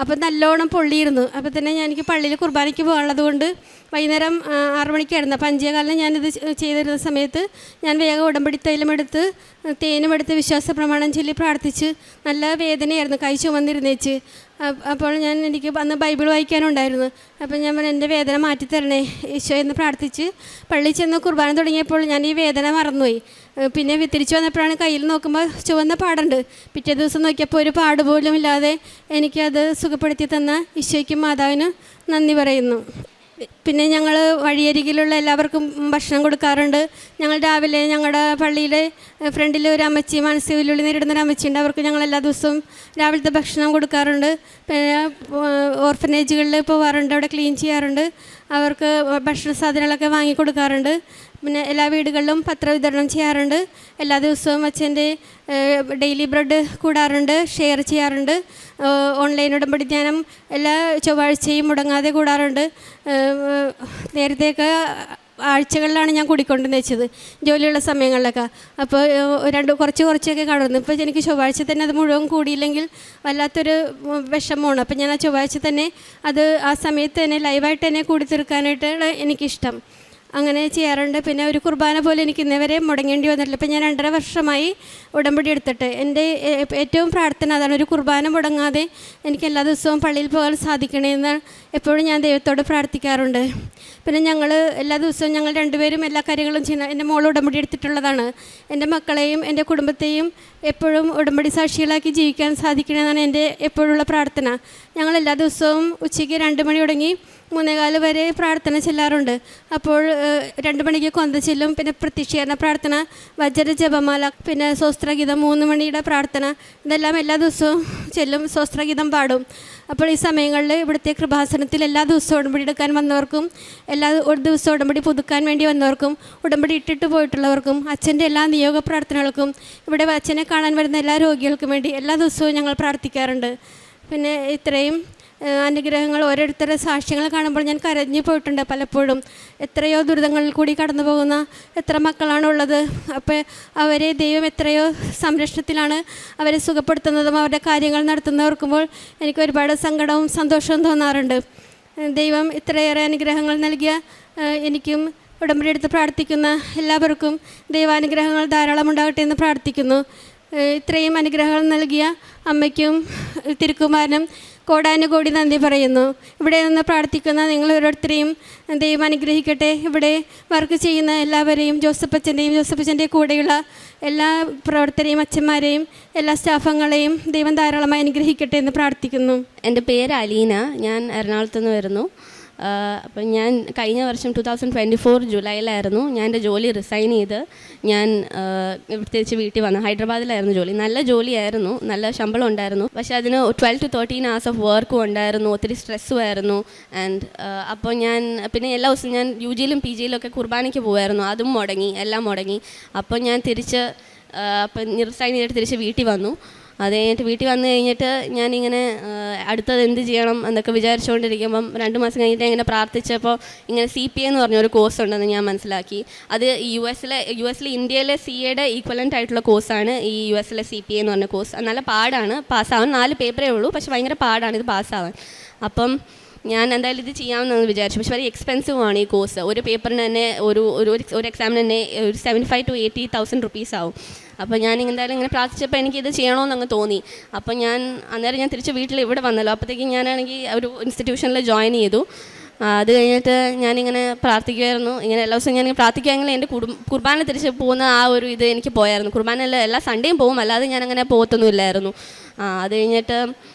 അപ്പം നല്ലോണം പൊള്ളിയിരുന്നു. അപ്പോൾ തന്നെ എനിക്ക് പള്ളിയിൽ കുർബാനയ്ക്ക് പോകാനുള്ളത് കൊണ്ട് വൈകുന്നേരം 6 മണിക്കായിരുന്നു. അപ്പോൾ 5:15 ഞാനിത് ചെയ്തിരുന്ന സമയത്ത് ഞാൻ വേഗം ഉടമ്പടി തൈലമെടുത്ത് തേനുമെടുത്ത് വിശ്വാസ പ്രമാണം ചൊല്ലി പ്രാർത്ഥിച്ച്. നല്ല വേദനയായിരുന്നു, കൈ ചുമന്നിരുന്നേച്ച്. അപ്പോൾ എനിക്ക് അന്ന് ബൈബിൾ വായിക്കാനുണ്ടായിരുന്നു. അപ്പോൾ ഞാൻ എൻ്റെ വേദന മാറ്റിത്തരണേ ഈശോ എന്ന് പ്രാർത്ഥിച്ച് പള്ളിയിൽ ചെന്ന് കുർബാന തുടങ്ങിയപ്പോൾ ഞാൻ ഈ വേദന മറന്നുപോയി. പിന്നെ തിരിച്ചു വന്നപ്പോഴാണ് കയ്യിൽ നോക്കുമ്പോൾ ചുവന്ന പാടുണ്ട്. പിറ്റേ ദിവസം നോക്കിയപ്പോൾ ഒരു പാടുപോലും ഇല്ലാതെ എനിക്കത് സുഖപ്പെടുത്തി തന്ന ഈശോയ്ക്കും മാതാവിനും നന്ദി പറയുന്നു. പിന്നെ ഞങ്ങൾ വഴിയരികിലുള്ള എല്ലാവർക്കും ഭക്ഷണം കൊടുക്കാറുണ്ട്. ഞങ്ങൾ രാവിലെ ഞങ്ങളുടെ പള്ളിയിലെ ഫ്രണ്ടിൽ ഒരു അമ്മച്ചി, മനസ്സ് വെല്ലുവിളി നേരിടുന്നൊരു അമ്മച്ചിയുണ്ട്. അവർക്ക് ഞങ്ങൾ എല്ലാ ദിവസവും രാവിലത്തെ ഭക്ഷണം കൊടുക്കാറുണ്ട്. പിന്നെ ഓർഫനേജുകളിൽ പോകാറുണ്ട്, അവിടെ ക്ലീൻ ചെയ്യാറുണ്ട്. അവർക്ക് ഭക്ഷണ സാധനങ്ങളൊക്കെ വാങ്ങി കൊടുക്കാറുണ്ട്. പിന്നെ എല്ലാ വീടുകളിലും പത്രവിതരണം ചെയ്യാറുണ്ട്. എല്ലാ ദിവസവും അച്ഛൻ്റെ ഡെയിലി ബ്രെഡ് കൂടാറുണ്ട്, ഷെയർ ചെയ്യാറുണ്ട്. ഓൺലൈൻ ഉടമ്പടി ധ്യാനം എല്ലാ ചൊവ്വാഴ്ചയും മുടങ്ങാതെ കൂടാറുണ്ട്. നേരത്തെയൊക്കെ ആഴ്ചകളിലാണ് ഞാൻ കൂടിക്കൊണ്ടെന്ന് വെച്ചത്, ജോലിയുള്ള സമയങ്ങളിലൊക്കെ. അപ്പോൾ കുറച്ചൊക്കെ കാണുന്നു. ഇപ്പോൾ എനിക്ക് ചൊവ്വാഴ്ച തന്നെ അത് മുഴുവൻ കൂടിയില്ലെങ്കിൽ വല്ലാത്തൊരു വിഷമമാണ്. അപ്പോൾ ഞാൻ ആ ചൊവ്വാഴ്ച തന്നെ അത് ആ സമയത്ത് തന്നെ ലൈവായിട്ട് തന്നെ കൂടി തീർക്കാനായിട്ടാണ് എനിക്കിഷ്ടം. അങ്ങനെ ചെയ്യാറുണ്ട്. പിന്നെ ഒരു കുർബാന പോലെ എനിക്ക് ഇന്നേവരെ മുടങ്ങേണ്ടി വന്നിട്ടില്ല. ഇപ്പം ഞാൻ 2.5 വർഷമായി ഉടമ്പടി എടുത്തിട്ട്. എൻ്റെ ഏറ്റവും പ്രാർത്ഥന അതാണ്, ഒരു കുർബാന മുടങ്ങാതെ എനിക്ക് എല്ലാ ദിവസവും പള്ളിയിൽ പോകാൻ സാധിക്കണമെന്ന് എപ്പോഴും ഞാൻ ദൈവത്തോട് പ്രാർത്ഥിക്കാറുണ്ട്. പിന്നെ ഞങ്ങൾ എല്ലാ ദിവസവും ഞങ്ങൾ 2 പേരും എല്ലാ കാര്യങ്ങളും ചെയ്യണം. എൻ്റെ മോൾ ഉടമ്പടി എടുത്തിട്ടുള്ളതാണ്. എൻ്റെ മക്കളെയും എൻ്റെ കുടുംബത്തെയും എപ്പോഴും ഉടമ്പടി സാക്ഷികളാക്കി ജീവിക്കാൻ സാധിക്കണമെന്നാണ് എൻ്റെ എപ്പോഴുള്ള പ്രാർത്ഥന. ഞങ്ങൾ എല്ലാ ദിവസവും ഉച്ചയ്ക്ക് 2 മണി തുടങ്ങി 3:15 വരെ പ്രാർത്ഥന ചെല്ലാറുണ്ട്. അപ്പോൾ 2 മണിക്ക് കൊന്ത ചെല്ലും. പിന്നെ പ്രത്യക്ഷീകരണ പ്രാർത്ഥന, വജ്ര ജപമാല, പിന്നെ സ്വസ്ത്രഗീതം, 3 മണിയുടെ പ്രാർത്ഥന, ഇതെല്ലാം എല്ലാ ദിവസവും ചെല്ലും. സ്വസ്ത്രഗീതം പാടും. അപ്പോൾ ഈ സമയങ്ങളിൽ ഇവിടുത്തെ കൃപാസനത്തിൽ എല്ലാ ദിവസവും ഉടമ്പടി എടുക്കാൻ വന്നവർക്കും, ഒരു ദിവസം ഉടമ്പടി പുതുക്കാൻ വേണ്ടി വന്നവർക്കും, ഉടമ്പടി ഇട്ടിട്ട് പോയിട്ടുള്ളവർക്കും, അച്ഛൻ്റെ എല്ലാ നിയോഗ പ്രാർത്ഥനകൾക്കും, ഇവിടെ അച്ഛനെ കാണാൻ വരുന്ന എല്ലാ രോഗികൾക്കും വേണ്ടി എല്ലാ ദിവസവും ഞങ്ങൾ പ്രാർത്ഥിക്കാറുണ്ട്. പിന്നെ ഇത്രയും അനുഗ്രഹങ്ങൾ, ഓരോരുത്തരുടെ സാക്ഷ്യങ്ങൾ കാണുമ്പോൾ ഞാൻ കരഞ്ഞു പോയിട്ടുണ്ട് പലപ്പോഴും. എത്രയോ ദുരിതങ്ങളിൽ കൂടി കടന്നു പോകുന്ന എത്ര മക്കളാണുള്ളത്. അപ്പോൾ അവരെ ദൈവം എത്രയോ സംരക്ഷണത്തിലാണ് അവരെ സുഖപ്പെടുത്തുന്നതും അവരുടെ കാര്യങ്ങൾ നടത്തുന്നവർക്കുമ്പോൾ എനിക്ക് ഒരുപാട് സങ്കടവും സന്തോഷവും തോന്നാറുണ്ട്. ദൈവം ഇത്രയേറെ അനുഗ്രഹങ്ങൾ നൽകിയ എനിക്കും ഉടമ്പടി എടുത്ത് പ്രാർത്ഥിക്കുന്ന എല്ലാവർക്കും ദൈവാനുഗ്രഹങ്ങൾ ധാരാളം ഉണ്ടാകട്ടെ എന്ന് പ്രാർത്ഥിക്കുന്നു. ഇത്രയും അനുഗ്രഹങ്ങൾ നൽകിയ അമ്മയ്ക്കും തിരുക്കുമാരനും കോടാനുകോടി നന്ദി പറയുന്നു. ഇവിടെ നിന്ന് പ്രാർത്ഥിക്കുന്ന നിങ്ങൾ ഓരോരുത്തരെയും ദൈവം അനുഗ്രഹിക്കട്ടെ. ഇവിടെ വർക്ക് ചെയ്യുന്ന എല്ലാവരെയും, ജോസഫച്ചൻ്റെ കൂടെയുള്ള എല്ലാ പ്രവർത്തകരെയും, അച്ഛന്മാരെയും, എല്ലാ സ്റ്റാഫംഗങ്ങളെയും ദൈവം ധാരാളമായി അനുഗ്രഹിക്കട്ടെ എന്ന് പ്രാർത്ഥിക്കുന്നു. എൻ്റെ പേര് അലീന. ഞാൻ എറണാകുളത്ത് നിന്ന് വരുന്നു. അപ്പം ഞാൻ കഴിഞ്ഞ വർഷം 2024 ജൂലൈയിലായിരുന്നു ഞാൻ എൻ്റെ ജോലി റിസൈൻ ചെയ്ത് ഞാൻ തിരിച്ച് വീട്ടിൽ വന്നു. ഹൈദരാബാദിലായിരുന്നു ജോലി. നല്ല ജോലിയായിരുന്നു, നല്ല ശമ്പളം ഉണ്ടായിരുന്നു. പക്ഷേ അതിന് 12 to 13 hours ഓഫ് വർക്കും ഉണ്ടായിരുന്നു. ഒത്തിരി സ്ട്രെസ്സും ആയിരുന്നു. ആൻഡ് അപ്പോൾ ഞാൻ പിന്നെ എല്ലാ ദിവസവും ഞാൻ UGയിലും PGയിലും ഒക്കെ കുർബാനയ്ക്ക് പോകുമായിരുന്നു. അതും മുടങ്ങി, എല്ലാം മുടങ്ങി. അപ്പോൾ ഞാൻ അപ്പം റിസൈൻ ചെയ്തിട്ട് തിരിച്ച് വീട്ടിൽ വന്നു. അത് കഴിഞ്ഞിട്ട് വീട്ടിൽ വന്നു കഴിഞ്ഞിട്ട് ഞാനിങ്ങനെ അടുത്തത് എന്ത് ചെയ്യണം എന്നൊക്കെ വിചാരിച്ചുകൊണ്ടിരിക്കുമ്പം 2 മാസം കഴിഞ്ഞിട്ട് ഇങ്ങനെ പ്രാർത്ഥിച്ചപ്പോൾ ഇങ്ങനെ CPA എന്ന് പറഞ്ഞൊരു കോഴ്സ് ഉണ്ടെന്ന് ഞാൻ മനസ്സിലാക്കി. അത് യുഎസിലെ ഇന്ത്യയിലെ CAയുടെ ഈക്വലൻ്റ് ആയിട്ടുള്ള കോഴ്സാണ് ഈ യുഎസിലെ CPA എന്ന് പറഞ്ഞ കോഴ്സ്. നല്ല പാടാണ് പാസ്സാവാൻ. 4 പേപ്പറേ ഉള്ളൂ, പക്ഷെ ഭയങ്കര പാടാണ് ഇത് പാസ്സാവാൻ. അപ്പം ഞാൻ എന്തായാലും ഇത് ചെയ്യാമെന്ന് വിചാരിച്ചു. പക്ഷെ വളരെ എക്സ്പെൻസീവ് ആണ് ഈ കോഴ്സ്. ഒരു പേപ്പറിന് തന്നെ ഒരു എക്സാമിന് തന്നെ ഒരു 75,000 to 80,000 rupees ആവും. അപ്പോൾ ഞാൻ എന്തായാലും ഇങ്ങനെ പ്രാർത്ഥിച്ചപ്പോൾ എനിക്കിത് ചെയ്യണമെന്നങ്ങ് തോന്നി. അപ്പോൾ അന്നേരം ഞാൻ തിരിച്ച് വീട്ടിൽ ഇവിടെ വന്നല്ലോ. അപ്പോഴത്തേക്കും ഞാനാണെങ്കിൽ ഒരു ഇൻസ്റ്റിറ്റ്യൂഷനിൽ ജോയിൻ ചെയ്തു. അത് കഴിഞ്ഞിട്ട് ഞാനിങ്ങനെ പ്രാർത്ഥിക്കുമായിരുന്നു. ഇങ്ങനെ എല്ലാ ദിവസവും ഞാനിങ്ങനെ പ്രാർത്ഥിക്കുകയാണെങ്കിൽ എൻ്റെ കുർബാന തിരിച്ച് പോകുന്ന ആ ഒരു ഇത് എനിക്ക് പോയായിരുന്നു. കുർബാനയിൽ എല്ലാ സൺഡേയും പോകും, അല്ലാതെ ഞാനങ്ങനെ പോകത്തൊന്നുമില്ലായിരുന്നു. അത് കഴിഞ്ഞിട്ട്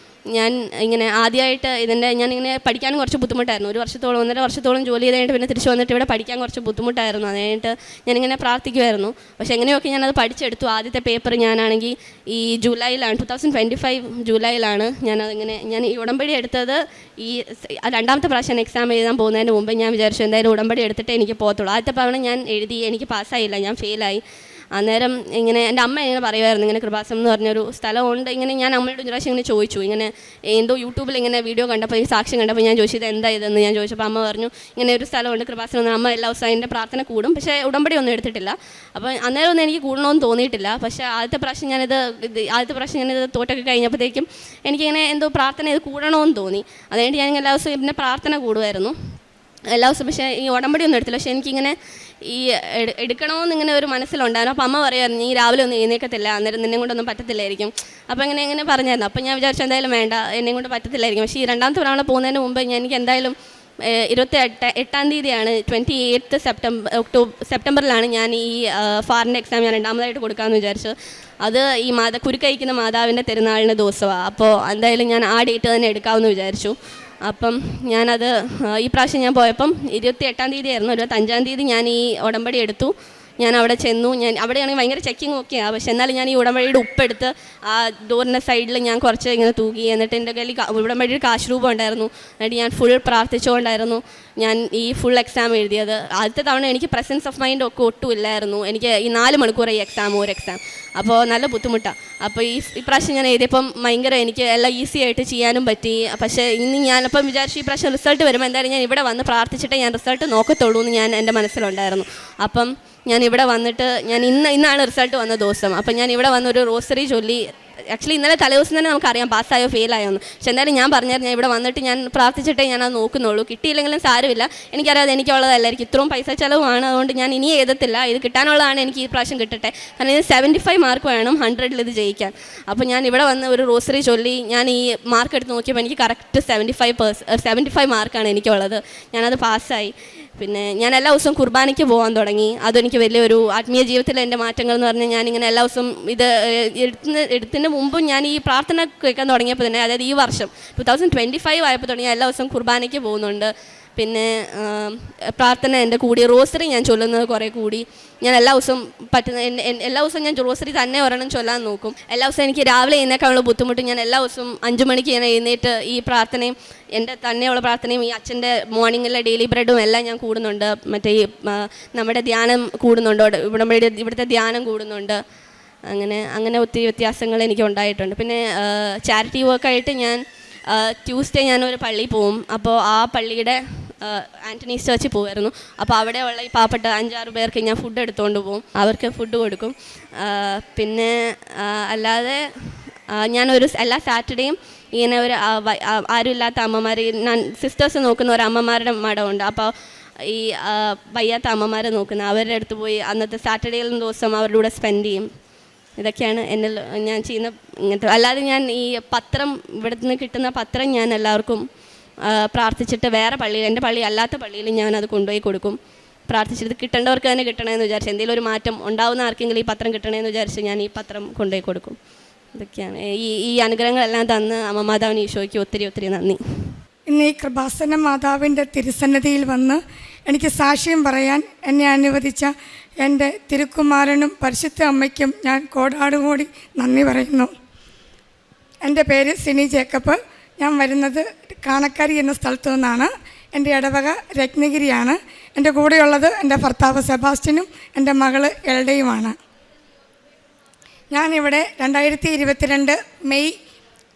ഞാൻ ഇങ്ങനെ ആദ്യമായിട്ട് ഞാനിങ്ങനെ പഠിക്കാനും കുറച്ച് ബുദ്ധിമുട്ടായിരുന്നു. 1.5 വർഷത്തോളം ജോലി ചെയ്ത് കഴിഞ്ഞിട്ട് പിന്നെ തിരിച്ച് വന്നിട്ട് ഇവിടെ പഠിക്കാൻ കുറച്ച് ബുദ്ധിമുട്ടായിരുന്നു. അത് കഴിഞ്ഞിട്ട് ഞാനിങ്ങനെ പ്രാർത്ഥിക്കുമായിരുന്നു. പക്ഷേ എങ്ങനെയൊക്കെ ഞാനത് പഠിച്ചെടുത്തു. ആദ്യത്തെ പേപ്പർ ഞാനാണെങ്കിൽ ഈ ജൂലൈയിലാണ്, 2025 ജൂലൈയിലാണ് ഞാൻ ഈ ഉടമ്പടി എടുത്തത്. ഈ രണ്ടാമത്തെ പ്രാവശ്യം എക്സാം എഴുതാൻ പോകുന്നതിന് മുമ്പ് ഞാൻ വിചാരിച്ചു എന്തായാലും ഉടമ്പടി എടുത്തിട്ടേ എനിക്ക് പോകത്തുള്ളൂ. ആദ്യത്തെ തവണ ഞാൻ എഴുതി, എനിക്ക് പാസ്സായില്ല, ഞാൻ ഫെയിലായി. അന്നേരം ഇങ്ങനെ എൻ്റെ അമ്മ ഇങ്ങനെ പറയുമായിരുന്നു, ഇങ്ങനെ കൃപാസം എന്ന് പറഞ്ഞൊരു സ്ഥലമുണ്ട്. ഇങ്ങനെ ഞാൻ അമ്മയോട് ഒരു പ്രാവശ്യം ഇങ്ങനെ ചോദിച്ചു, ഇങ്ങനെ എന്തോ യൂട്യൂബിൽ ഇങ്ങനെ വീഡിയോ കണ്ടപ്പോൾ, ഈ സാക്ഷ്യം കണ്ടപ്പോൾ ഞാൻ ചോദിച്ചത് എന്താ ഇതെന്ന് ഞാൻ ചോദിച്ചപ്പോൾ അമ്മ പറഞ്ഞു ഇങ്ങനെ ഒരു സ്ഥലമുണ്ട് കൃപാസം എന്ന്. അമ്മ എല്ലാ ദിവസവും അതിൻ്റെ പ്രാർത്ഥന കൂടും, പക്ഷേ ഉടമ്പടി ഒന്നും എടുത്തിട്ടില്ല. അപ്പോൾ അന്നേരം ഒന്നും എനിക്ക് കൂടണമെന്ന് തോന്നിയിട്ടില്ല. പക്ഷേ ആദ്യത്തെ പ്രാവശ്യം ഞാനിത് തോറ്റൊക്കെ കഴിഞ്ഞപ്പോഴത്തേക്കും എനിക്കിങ്ങനെ എന്തോ പ്രാർത്ഥന ഇത് കൂടണമെന്ന് തോന്നി. അതുകൊണ്ട് ഞാൻ എല്ലാ ദിവസവും ഇതിൻ്റെ പ്രാർത്ഥന കൂടുമായിരുന്നു എല്ലാ ദിവസവും. പക്ഷേ ഈ ഉടമ്പടി ഒന്നും എടുത്തില്ല. പക്ഷേ എനിക്കിങ്ങനെ ഈ എടുക്കണമെന്ന് ഇങ്ങനെ ഒരു മനസ്സിലുണ്ടായിരുന്നു. അപ്പോൾ അമ്മ പറയുമായിരുന്നു നീ രാവിലെ ഒന്നും എഴുന്നേക്കത്തില്ല, അന്നേരം നിന്നെ കൊണ്ടൊന്നും പറ്റത്തില്ലായിരിക്കും. അപ്പോൾ ഇങ്ങനെ പറഞ്ഞായിരുന്നു. അപ്പോൾ ഞാൻ വിചാരിച്ചു എന്തായാലും വേണ്ട, എന്നെ കൊണ്ട് പറ്റത്തില്ലായിരിക്കും. പക്ഷേ ഈ രണ്ടാമത്തെ തവണ പോകുന്നതിന് മുമ്പ് എനിക്ക് എന്തായാലും 28-ാം തീയതിയാണ് 28 സെപ്റ്റംബറിലാണ് ഞാൻ ഈ ഫാറിൻ്റെ എക്സാം ഞാൻ രണ്ടാമതായിട്ട് കൊടുക്കാമെന്ന് വിചാരിച്ചു. അത് ഈ കുരുക്കഴിക്കുന്ന മാതാവിൻ്റെ തിരുനാളിൻ്റെ ദിവസമാണ്. അപ്പോൾ എന്തായാലും ഞാൻ ആ ഡേറ്റ് തന്നെ എടുക്കാമെന്ന് വിചാരിച്ചു. അപ്പം ഞാനത് ഈ പ്രാവശ്യം ഞാൻ പോയപ്പം 28-ാം തീയതി ആയിരുന്നു. 25-ാം തീയതി ഞാൻ ഈ ഉടമ്പടി എടുത്തു. ഞാൻ അവിടെ ചെന്നു. ഞാൻ അവിടെയാണെങ്കിൽ ഭയങ്കര ചെക്കിങ് ഒക്കെയാണ്. പക്ഷെ എന്നാലും ഞാൻ ഈ ഉടമ്പടിയുടെ ഉപ്പെടുത്ത് ആ ഡോറിൻ്റെ സൈഡിൽ ഞാൻ കുറച്ച് ഇങ്ങനെ തൂക്കി. എന്നിട്ട് എൻ്റെ കയ്യിൽ ഉടമ്പടിയുടെ കാശ് രൂപം ഉണ്ടായിരുന്നു. എന്നിട്ട് ഞാൻ ഫുൾ പ്രാർത്ഥിച്ചുകൊണ്ടായിരുന്നു ഞാൻ ഈ ഫുൾ എക്സാം എഴുതിയത്. ആദ്യത്തെ തവണ എനിക്ക് പ്രസൻസ് ഓഫ് മൈൻഡ് ഒക്കെ ഒട്ടും ഇല്ലായിരുന്നു. എനിക്ക് ഈ 4 മണിക്കൂർ ഈ ഒരു എക്സാം, അപ്പോൾ നല്ല ബുദ്ധിമുട്ടാണ്. അപ്പോൾ ഈ പ്രാവശ്യം ഞാൻ എഴുതിയപ്പം ഭയങ്കര എനിക്ക് എല്ലാം ഈസി ആയിട്ട് ചെയ്യാനും പറ്റി. പക്ഷേ ഇന്ന് ഞാനപ്പം വിചാരിച്ചു ഈ പ്രാവശ്യം റിസൾട്ട് വരുമ്പോൾ എന്തായാലും ഞാൻ ഇവിടെ വന്ന് പ്രാർത്ഥിച്ചിട്ടേ ഞാൻ റിസൾട്ട് നോക്കത്തുള്ളൂ എന്ന് എൻ്റെ മനസ്സിലുണ്ടായിരുന്നു. അപ്പം ഞാൻ ഇവിടെ വന്നിട്ട് ഇന്നാണ് റിസൾട്ട് വന്ന ദിവസം. അപ്പം ഞാൻ ഇവിടെ വന്ന് ഒരു റോസറി ചൊല്ലി. ആക്ച്വലി ഇന്നലെ തലേദിവസം തന്നെ നമുക്കറിയാം പാസ്സായോ ഫെയിലായോ എന്ന്. പക്ഷെ എന്തായാലും ഞാൻ പറഞ്ഞായിരുന്നു ഞാൻ ഇവിടെ വന്നിട്ട് ഞാൻ പ്രാർത്ഥിച്ചിട്ടേ ഞാനത് നോക്കുന്നുള്ളൂ. കിട്ടിയില്ലെങ്കിലും സാരമില്ല, എനിക്കറിയാതെ എനിക്കുള്ളതല്ലായിരിക്കും, ഇത്രയും പൈസ ചിലവാണ്, അതുകൊണ്ട് ഞാൻ ഇനി എഴുതത്തില്ല, ഇത് കിട്ടാനുള്ളതാണ്, എനിക്ക് ഈ പ്രാവശ്യം കിട്ടട്ടെ. കാരണം ഇത് 75 മാർക്ക് വേണം 100-ൽ ഇത് ജയിക്കാൻ. അപ്പോൾ ഞാൻ ഇവിടെ വന്ന് ഒരു റോസറി ചൊല്ലി ഞാൻ ഈ മാർക്ക് എടുത്ത് നോക്കിയപ്പോൾ എനിക്ക് കറക്റ്റ് 75 മാർക്കാണ് എനിക്കുള്ളത്. ഞാനത് പാസ്സായി. പിന്നെ ഞാൻ എല്ലാ ദിവസവും കുർബാനയ്ക്ക് പോകാൻ തുടങ്ങി. അതെനിക്ക് വലിയൊരു ആത്മീയ ജീവിതത്തിലെ എൻ്റെ മാറ്റങ്ങൾ എന്ന് പറഞ്ഞാൽ ഞാനിങ്ങനെ എല്ലാ ദിവസവും ഇത് എടുത്തതിന് മുമ്പും ഞാൻ ഈ പ്രാർത്ഥന കേൾക്കാൻ തുടങ്ങിയപ്പോൾ തന്നെ, അതായത് ഈ വർഷം 2025 ആയപ്പോൾ തുടങ്ങി എല്ലാ ദിവസവും കുർബാനയ്ക്ക് പോകുന്നുണ്ട്. പിന്നെ പ്രാർത്ഥന എൻ്റെ കൂടി, റോസറി ഞാൻ ചൊല്ലുന്നത് കുറേ കൂടി. ഞാൻ എല്ലാ ദിവസവും എല്ലാ ദിവസവും ഞാൻ റോസറി തന്നെ ഒരെണ്ണം ചൊല്ലാൻ നോക്കും. എല്ലാ ദിവസവും എനിക്ക് രാവിലെ എഴുന്നേക്കാനുള്ള ബുദ്ധിമുട്ട് ഞാൻ എല്ലാ ദിവസവും 5 മണിക്ക് ഞാൻ എഴുന്നേറ്റ് ഈ പ്രാർത്ഥനയും എൻ്റെ തന്നെയുള്ള പ്രാർത്ഥനയും ഈ അച്ഛൻ്റെ മോർണിംഗിലെ ഡെയിലി ബ്രെഡും എല്ലാം ഞാൻ കൂടുന്നുണ്ട്. മറ്റേ ഈ നമ്മുടെ ധ്യാനം കൂടുന്നുണ്ട്, ഇവിടുത്തെ ധ്യാനം കൂടുന്നുണ്ട്. അങ്ങനെ ഒത്തിരി വ്യത്യാസങ്ങൾ എനിക്ക് ഉണ്ടായിട്ടുണ്ട്. പിന്നെ ചാരിറ്റി വർക്കായിട്ട് ഞാൻ ട്യൂസ്ഡേ ഞാനൊരു പള്ളിയിൽ പോവും. അപ്പോൾ ആ പള്ളിയുടെ ആൻ്റണീസ് ചർച്ചിൽ പോകുമായിരുന്നു. അപ്പോൾ അവിടെയുള്ള ഈ പാവപ്പെട്ട 5-6 പേർക്ക് ഞാൻ ഫുഡ് എടുത്തുകൊണ്ട് പോകും, അവർക്ക് ഫുഡ് കൊടുക്കും. പിന്നെ അല്ലാതെ ഞാനൊരു എല്ലാ സാറ്റർഡേയും ഇങ്ങനെ ഒരു ആരുമില്ലാത്ത അമ്മമാർ, സിസ്റ്റേഴ്സ് നോക്കുന്ന ഒരു അമ്മമാരുടെ മഠമുണ്ട്. അപ്പോൾ ഈ വയ്യാത്ത അമ്മമാരെ നോക്കുന്ന അവരുടെ അടുത്ത് പോയി അന്നത്തെ സാറ്റർഡേയിലും ദിവസം അവരുടെ കൂടെ സ്പെൻഡ് ചെയ്യും. ഇതൊക്കെയാണ് ഞാൻ ചെയ്യുന്ന ഇങ്ങനത്തെ. അല്ലാതെ ഞാൻ ഈ പത്രം, ഇവിടെ നിന്ന് കിട്ടുന്ന പത്രം ഞാൻ എല്ലാവർക്കും പ്രാർത്ഥിച്ചിട്ട് വേറെ പള്ളിയിൽ, എൻ്റെ പള്ളി അല്ലാത്ത പള്ളിയിൽ ഞാനത് കൊണ്ടുപോയി കൊടുക്കും. പ്രാർത്ഥിച്ചിട്ട് കിട്ടേണ്ടവർക്ക് തന്നെ കിട്ടണമെന്ന് വിചാരിച്ച്, എന്തെങ്കിലും ഒരു മാറ്റം ഉണ്ടാവുന്ന ആർക്കെങ്കിലും ഈ പത്രം കിട്ടണമെന്ന് വിചാരിച്ച് ഞാൻ ഈ പത്രം കൊണ്ടുപോയി കൊടുക്കും. ഇതൊക്കെയാണ് ഈ അനുഗ്രഹങ്ങളെല്ലാം തന്ന് അമ്മ മാതാവിന് ഈശോയ്ക്ക് ഒത്തിരി നന്ദി. ഇന്ന് ഈ കൃപാസന മാതാവിൻ്റെ തിരുസന്നിധിയിൽ വന്ന് എനിക്ക് സാക്ഷ്യം പറയാൻ എന്നെ അനുവദിച്ച എൻ്റെ തിരുക്കുമാരനും പരിശുദ്ധ അമ്മയ്ക്കും ഞാൻ കോടാനുകോടി നന്ദി പറയുന്നു. എൻ്റെ പേര് സിനി ജേക്കബ്. ഞാൻ വരുന്നത് കാണക്കാരി എന്ന സ്ഥലത്തു നിന്നാണ്. എൻ്റെ ഇടവക രത്നഗിരിയാണ്. എൻ്റെ കൂടെയുള്ളത് എൻ്റെ ഭർത്താവ് സെബാസ്റ്റ്യനും എൻ്റെ മകള് എൽഡയുമാണ്. ഞാനിവിടെ 2022 മെയ്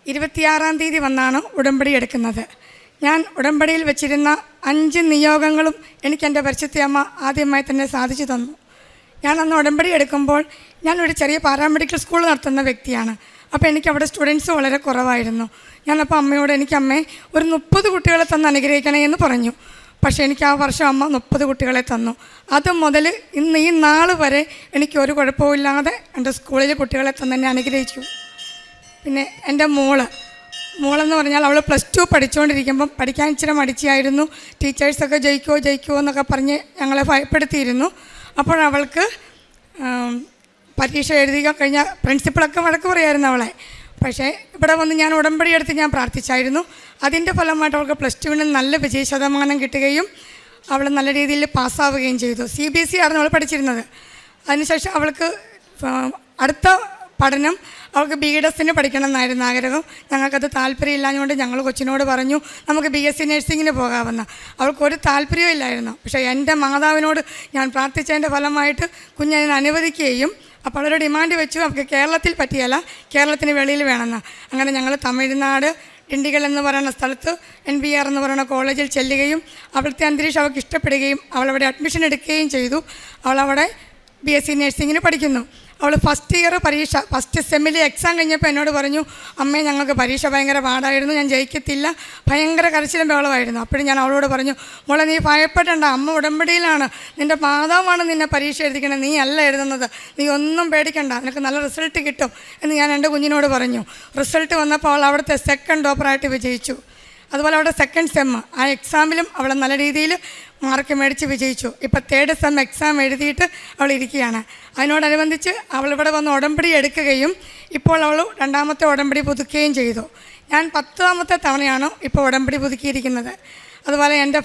26-ാം തീയതി വന്നാണ് ഉടമ്പടി എടുക്കുന്നത്. ഞാൻ ഉടമ്പടിയിൽ വെച്ചിരുന്ന 5 നിയോഗങ്ങളും എനിക്ക് എൻ്റെ പരിശുദ്ധയമ്മ ആദ്യമായി തന്നെ സാധിച്ചു തന്നു. ഞാൻ അന്ന് ഉടമ്പടി എടുക്കുമ്പോൾ ഞാനൊരു ചെറിയ പാരാമെഡിക്കൽ സ്കൂൾ നടത്തുന്ന വ്യക്തിയാണ്. അപ്പോൾ എനിക്കവിടെ സ്റ്റുഡൻസ് വളരെ കുറവായിരുന്നു. ഞാനപ്പോൾ അമ്മയോട് അമ്മേ ഒരു 30 കുട്ടികളെ തന്ന് അനുഗ്രഹിക്കണേ എന്ന് പറഞ്ഞു. പക്ഷേ എനിക്ക് ആ വർഷം അമ്മ 30 കുട്ടികളെ തന്നു. അത് മുതൽ ഇന്ന് ഈ നാൾ വരെ എനിക്ക് ഒരു കുഴപ്പമില്ലാതെ എൻ്റെ സ്കൂളിൽ കുട്ടികളെ തന്നെ എന്നെ അനുഗ്രഹിച്ചു. പിന്നെ എൻ്റെ മോളെന്ന് പറഞ്ഞാൽ അവൾ +2 പഠിച്ചുകൊണ്ടിരിക്കുമ്പം പഠിക്കാൻ ഇച്ചിരി മടിച്ചായിരുന്നു. ടീച്ചേഴ്സൊക്കെ ജയിക്കുമോ എന്നൊക്കെ പറഞ്ഞ് ഞങ്ങളെ ഭയപ്പെടുത്തിയിരുന്നു. അപ്പോഴവൾക്ക് പരീക്ഷ എഴുതി കഴിഞ്ഞാൽ പ്രിൻസിപ്പളൊക്കെ വഴക്ക് പറയായിരുന്നു അവളെ. പക്ഷേ ഇവിടെ വന്ന് ഞാൻ ഉടമ്പടി എടുത്ത് ഞാൻ പ്രാർത്ഥിച്ചായിരുന്നു. അതിൻ്റെ ഫലമായിട്ട് അവൾക്ക് +2 നല്ല വിജയ ശതമാനം കിട്ടുകയും അവൾ നല്ല രീതിയിൽ പാസ്സാവുകയും ചെയ്തു. CBSE ആയിരുന്നു അവൾ പഠിച്ചിരുന്നത്. അതിനുശേഷം അവൾക്ക് അടുത്ത പഠനം അവൾക്ക് BEdSന് പഠിക്കണം എന്നായിരുന്നു ആഗ്രഹം. ഞങ്ങൾക്കത് താല്പര്യമില്ലാഞ്ഞുകൊണ്ട് ഞങ്ങൾ കൊച്ചിനോട് പറഞ്ഞു നമുക്ക് BSc നഴ്സിങ്ങിന് പോകാമെന്ന്. അവൾക്കൊരു താല്പര്യവും ഇല്ലായിരുന്നു. പക്ഷേ എൻ്റെ മാതാവിനോട് ഞാൻ പ്രാർത്ഥിച്ചതിൻ്റെ ഫലമായിട്ട് കുഞ്ഞതിനെ അനുവദിക്കുകയും അപ്പോൾ അവരുടെ ഡിമാൻഡ് വെച്ചു അവർക്ക് കേരളത്തിൽ പറ്റിയല്ല, കേരളത്തിന് വെളിയിൽ വേണമെന്ന്. അങ്ങനെ ഞങ്ങൾ തമിഴ്നാട് ഡിണ്ടിഗൽ എന്ന് പറയുന്ന സ്ഥലത്ത് NVR എന്ന് പറയുന്ന കോളേജിൽ ചെല്ലുകയും അവിടുത്തെ അന്തരീക്ഷം അവൾക്ക് ഇഷ്ടപ്പെടുകയും അവളവിടെ അഡ്മിഷൻ എടുക്കുകയും ചെയ്തു. അവളവിടെ BSc നഴ്സിങ്ങിന് പഠിക്കുന്നു. അവൾ ഫസ്റ്റ് ഇയർ പരീക്ഷ ഫസ്റ്റ് സെമ്മിൽ എക്സാം കഴിഞ്ഞപ്പോൾ എന്നോട് പറഞ്ഞു, അമ്മേ ഞങ്ങൾക്ക് പരീക്ഷ ഭയങ്കര പാടായിരുന്നു, ഞാൻ ജയിക്കത്തില്ല, ഭയങ്കര കരച്ചിലും ബഹളമായിരുന്നു. അപ്പോഴും ഞാൻ അവളോട് പറഞ്ഞു, മോളെ നീ ഭയപ്പെടേണ്ട, അമ്മ ഉടമ്പടിയിലാണ്, നിൻ്റെ മാതാവാണ് നിന്നെ പരീക്ഷ എഴുതിക്കണത്, നീ അല്ല എഴുതുന്നത്, നീ ഒന്നും പേടിക്കണ്ട, നിനക്ക് നല്ല റിസൾട്ട് കിട്ടും എന്ന് ഞാൻ എൻ്റെ കുഞ്ഞിനോട് പറഞ്ഞു. റിസൾട്ട് വന്നപ്പോൾ അവൾ അവിടുത്തെ സെക്കൻഡ് ടോപ്പറായിട്ട് വിജയിച്ചു. അതുപോലെ അവിടെ സെക്കൻഡ് സെം ആ എക്സാമിലും അവൾ നല്ല രീതിയിൽ മാർക്ക് മേടിച്ച് വിജയിച്ചു. ഇപ്പോൾ തേർഡ് സെം എക്സാം എഴുതിയിട്ട് അവൾ ഇരിക്കുകയാണ്. അതിനോടനുബന്ധിച്ച് അവളിവിടെ വന്ന് ഉടമ്പടി എടുക്കുകയും ഇപ്പോൾ അവൾ രണ്ടാമത്തെ ഉടമ്പടി പുതുക്കുകയും ചെയ്തു. ഞാൻ 10ാമത്തെ തവണയാണ് ഇപ്പോൾ ഉടമ്പടി പുതുക്കിയിരിക്കുന്നത്. അതുപോലെ എൻ്റെ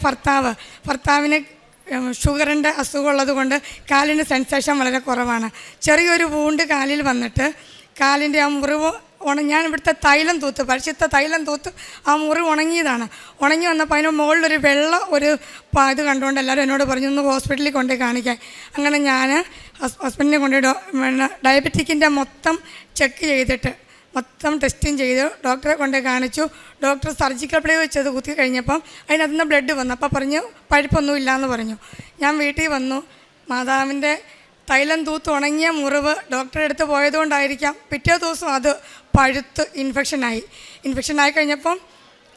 ഭർത്താവിന് ഷുഗറിൻ്റെ അസുഖമുള്ളത് കൊണ്ട് കാലിന് സെൻസേഷൻ വളരെ കുറവാണ്. ചെറിയൊരു വൂണ്ട് കാലിൽ വന്നിട്ട് കാലിൻ്റെ ആ മുറിവ് ഞാൻ ഇവിടുത്തെ തൈലം തൂത്ത് പരിശുദ്ധ തൈലം തൂത്ത് ആ മുറി ഉണങ്ങി വന്നപ്പോൾ അതിന് മുകളിലൊരു വെള്ള ഒരു ഇത് കണ്ടുകൊണ്ട് എല്ലാവരും എന്നോട് പറഞ്ഞു ഒന്ന് ഹോസ്പിറ്റലിൽ കൊണ്ടുപോയി കാണിക്കാൻ. അങ്ങനെ ഞാൻ ഹസ്ബൻഡിനെ കൊണ്ടുപോയി ഡയബറ്റിക്കിൻ്റെ മൊത്തം ചെക്ക് ചെയ്തിട്ട് മൊത്തം ടെസ്റ്റിങ് ചെയ്ത് ഡോക്ടറെ കൊണ്ടുപോയി കാണിച്ചു. ഡോക്ടർ സർജിക്കൽ പ്ലേ വെച്ചത് കുത്തി കഴിഞ്ഞപ്പം അതിനകത്ത് നിന്ന് ബ്ലഡ് വന്നു. അപ്പോൾ പറഞ്ഞു പഴുപ്പൊന്നും ഇല്ലയെന്ന് പറഞ്ഞു. ഞാൻ വീട്ടിൽ വന്നു. മാതാവിൻ്റെ തൈലം തൂത്ത് ഉണങ്ങിയ മുറിവ് ഡോക്ടറെ അടുത്ത് പോയതുകൊണ്ടായിരിക്കാം പിറ്റേ ദിവസം അത് പഴുത്ത് ഇൻഫെക്ഷനായി കഴിഞ്ഞപ്പം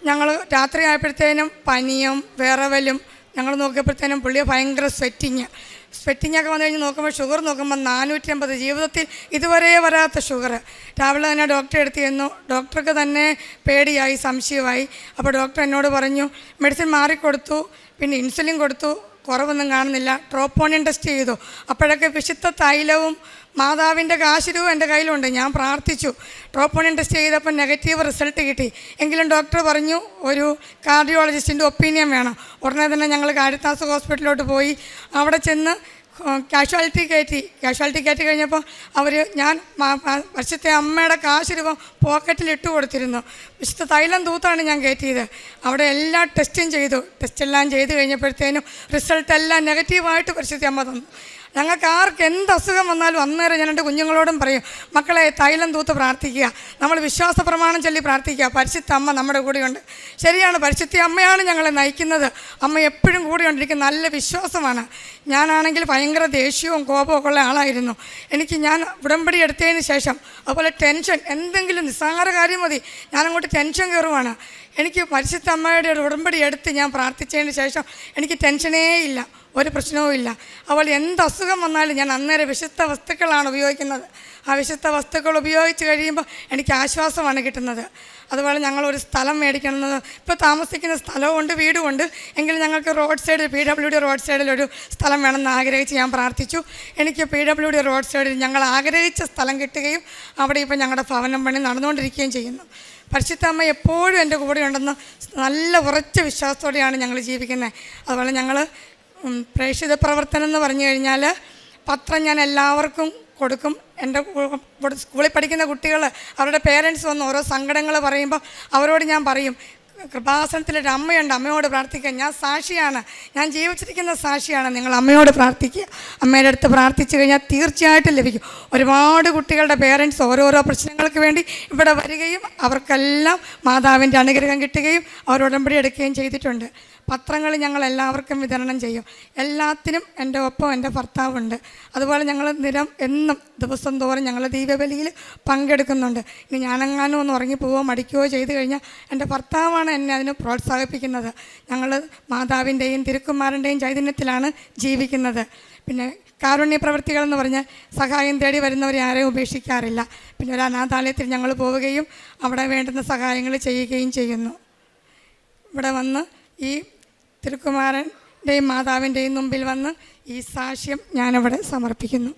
ഞങ്ങൾ രാത്രി ആയപ്പോഴത്തേനും പനിയും വിറവലും ഞങ്ങൾ നോക്കിയപ്പോഴത്തേനും പുള്ളിയെ ഭയങ്കര സ്വെറ്റിങ്ങൊക്കെ വന്നു കഴിഞ്ഞ് നോക്കുമ്പോൾ ഷുഗർ നോക്കുമ്പോൾ 450, ജീവിതത്തിൽ ഇതുവരെ വരാത്ത ഷുഗർ. രാവിലെ തന്നെ ഡോക്ടറെ അടുത്ത് ചെന്നു. ഡോക്ടർക്ക് തന്നെ പേടിയായി, സംശയമായി. അപ്പോൾ ഡോക്ടർ എന്നോട് പറഞ്ഞു മെഡിസിൻ മാറിക്കൊടുത്തു, പിന്നെ ഇൻസുലിൻ കൊടുത്തു, കുറവൊന്നും കാണുന്നില്ല. ട്രോപ്പോണിൻ ടെസ്റ്റ് ചെയ്തു. അപ്പോഴൊക്കെ വിശുദ്ധ തൈലവും മാതാവിൻ്റെ കാശുരവും എൻ്റെ കയ്യിലുണ്ട്. ഞാൻ പ്രാർത്ഥിച്ചു. ട്രോപ്പോണിൻ ടെസ്റ്റ് ചെയ്തപ്പോൾ നെഗറ്റീവ് റിസൾട്ട് കിട്ടി. എങ്കിലും ഡോക്ടർ പറഞ്ഞു ഒരു കാർഡിയോളജിസ്റ്റിൻ്റെ ഒപ്പീനിയൻ വേണം. ഉടനെ തന്നെ ഞങ്ങൾ കാരിത്താസ് ഹോസ്പിറ്റലിലോട്ട് പോയി. അവിടെ ചെന്ന് കാഷ്വാലിറ്റി കയറ്റി കഴിഞ്ഞപ്പോൾ ഞാൻ വർഷത്തെ അമ്മയുടെ കാശ് രൂപം പോക്കറ്റിലിട്ട് കൊടുത്തിരുന്നു. വിശുദ്ധ തൈലം തൂത്താണ് ഞാൻ കയറ്റിയത്. അവിടെ എല്ലാ ടെസ്റ്റും ചെയ്തു. ടെസ്റ്റെല്ലാം ചെയ്ത് കഴിഞ്ഞപ്പോഴത്തേനും റിസൾട്ടെല്ലാം നെഗറ്റീവായിട്ട് പരിശുദ്ധ അമ്മ തന്നു. ഞങ്ങൾക്ക് ആർക്ക് എന്ത് അസുഖം വന്നാലും അന്നേരം ഞാൻ എൻ്റെ കുഞ്ഞുങ്ങളോടും പറയും, മക്കളെ തൈലം തൂത്ത് പ്രാർത്ഥിക്കുക, നമ്മൾ വിശ്വാസ പ്രമാണം ചൊല്ലി പ്രാർത്ഥിക്കുക, പരിശുദ്ധ അമ്മ നമ്മുടെ കൂടെയുണ്ട്. ശരിയാണ്, പരിശുദ്ധ അമ്മയാണ് ഞങ്ങളെ നയിക്കുന്നത്. അമ്മ എപ്പോഴും കൂടെയുണ്ട്. നല്ല വിശ്വാസമാണ്. ഞാനാണെങ്കിൽ ഭയങ്കര ദേഷ്യവും കോപമൊക്കെ ഉള്ള ആളായിരുന്നു. ഞാൻ ഉടമ്പടി എടുത്തതിന് ശേഷം അതുപോലെ ടെൻഷൻ, എന്തെങ്കിലും നിസ്സാര കാര്യം മതി ഞാനങ്ങോട്ട് ടെൻഷൻ കയറുവാണ്. എനിക്ക് പരിശുദ്ധ അമ്മയുടെ ഒരു ഉടമ്പടി എടുത്ത് ഞാൻ പ്രാർത്ഥിച്ചതിന് ശേഷം എനിക്ക് ടെൻഷനേ ഇല്ല, ഒരു പ്രശ്നവും ഇല്ല. അതുപോലെ എന്ത് അസുഖം വന്നാലും ഞാൻ അന്നേരം വിശുദ്ധ വസ്തുക്കളാണ് ഉപയോഗിക്കുന്നത്. ആ വിശുദ്ധ വസ്തുക്കൾ ഉപയോഗിച്ച് കഴിയുമ്പോൾ എനിക്ക് ആശ്വാസമാണ് കിട്ടുന്നത്. അതുപോലെ ഞങ്ങളൊരു സ്ഥലം മേടിക്കണമെന്ന് ഇപ്പോൾ താമസിക്കുന്ന സ്ഥലമുണ്ട്, വീടുമുണ്ട്. എങ്കിലും ഞങ്ങൾക്ക് റോഡ് സൈഡിൽ PWD റോഡ് സൈഡിലൊരു സ്ഥലം വേണമെന്ന് ആഗ്രഹിച്ച് ഞാൻ പ്രാർത്ഥിച്ചു. എനിക്ക് PWD റോഡ് സൈഡിൽ ഞങ്ങൾ ആഗ്രഹിച്ച സ്ഥലം കിട്ടുകയും അവിടെ ഇപ്പോൾ ഞങ്ങളുടെ ഭവനം പണി നടന്നുകൊണ്ടിരിക്കുകയും ചെയ്യുന്നു. പരിശുദ്ധ അമ്മ എപ്പോഴും എൻ്റെ കൂടെയുണ്ടെന്ന് നല്ല ഉറച്ച വിശ്വാസത്തോടെയാണ് ഞങ്ങൾ ജീവിക്കുന്നത്. അതുപോലെ ഞങ്ങൾ പ്രേക്ഷിത പ്രവർത്തനം എന്ന് പറഞ്ഞു കഴിഞ്ഞാൽ പത്രം ഞാൻ എല്ലാവർക്കും കൊടുക്കും. എൻ്റെ സ്കൂളിൽ പഠിക്കുന്ന കുട്ടികൾ അവരുടെ പേരൻസ് വന്ന് ഓരോ സങ്കടങ്ങൾ പറയുമ്പോൾ അവരോട് ഞാൻ പറയും, കൃപാസനത്തിലൊരു അമ്മയുണ്ട്, അമ്മയോട് പ്രാർത്ഥിക്കുക. ഞാൻ സാക്ഷിയാണ്, ഞാൻ ജീവിച്ചിരിക്കുന്ന സാക്ഷിയാണ്. നിങ്ങൾ അമ്മയോട് പ്രാർത്ഥിക്കുക. അമ്മയുടെ അടുത്ത് പ്രാർത്ഥിച്ചു കഴിഞ്ഞാൽ തീർച്ചയായിട്ടും ലഭിക്കും. ഒരുപാട് കുട്ടികളുടെ പേരൻസ് ഓരോരോ പ്രശ്നങ്ങൾക്ക് വേണ്ടി ഇവിടെ വരികയും അവർക്കെല്ലാം മാതാവിൻ്റെ അനുഗ്രഹം കിട്ടുകയും അവർ ഉടമ്പടി എടുക്കുകയും ചെയ്തിട്ടുണ്ട്. പത്രങ്ങൾ ഞങ്ങൾ എല്ലാവർക്കും വിതരണം ചെയ്യും. എല്ലാത്തിനും എൻ്റെ ഒപ്പം എൻ്റെ ഭർത്താവുണ്ട്. അതുപോലെ ഞങ്ങൾ എന്നും ദിവസം തോറും ഞങ്ങൾ ദീപബലിയിൽ പങ്കെടുക്കുന്നുണ്ട്. ഇനി ഞാനെങ്ങാനും ഒന്ന് ഉറങ്ങിപ്പോവോ മടിക്കുകയോ ചെയ്തു കഴിഞ്ഞാൽ എൻ്റെ ഭർത്താവാണ് എന്നെ അതിന് പ്രോത്സാഹിപ്പിക്കുന്നത്. ഞങ്ങൾ മാതാവിൻ്റെയും തിരുക്കുമാരൻ്റെയും ചൈതന്യത്തിലാണ് ജീവിക്കുന്നത്. പിന്നെ കാരുണ്യ പ്രവൃത്തികളെന്ന് പറഞ്ഞാൽ സഹായം തേടി വരുന്നവരെ ആരെയും ഉപേക്ഷിക്കാറില്ല. പിന്നെ ഒരു അനാഥാലയത്തിൽ ഞങ്ങൾ പോവുകയും അവിടെ വേണ്ടുന്ന സഹായങ്ങൾ ചെയ്യുകയും ചെയ്യുന്നു. ഇവിടെ വന്ന് ഈ തിരുക്കുമാരൻ്റെയും മാതാവിൻ്റെയും മുമ്പിൽ വന്ന് ഈ സാക്ഷ്യം ഞാനവിടെ സമർപ്പിക്കുന്നു.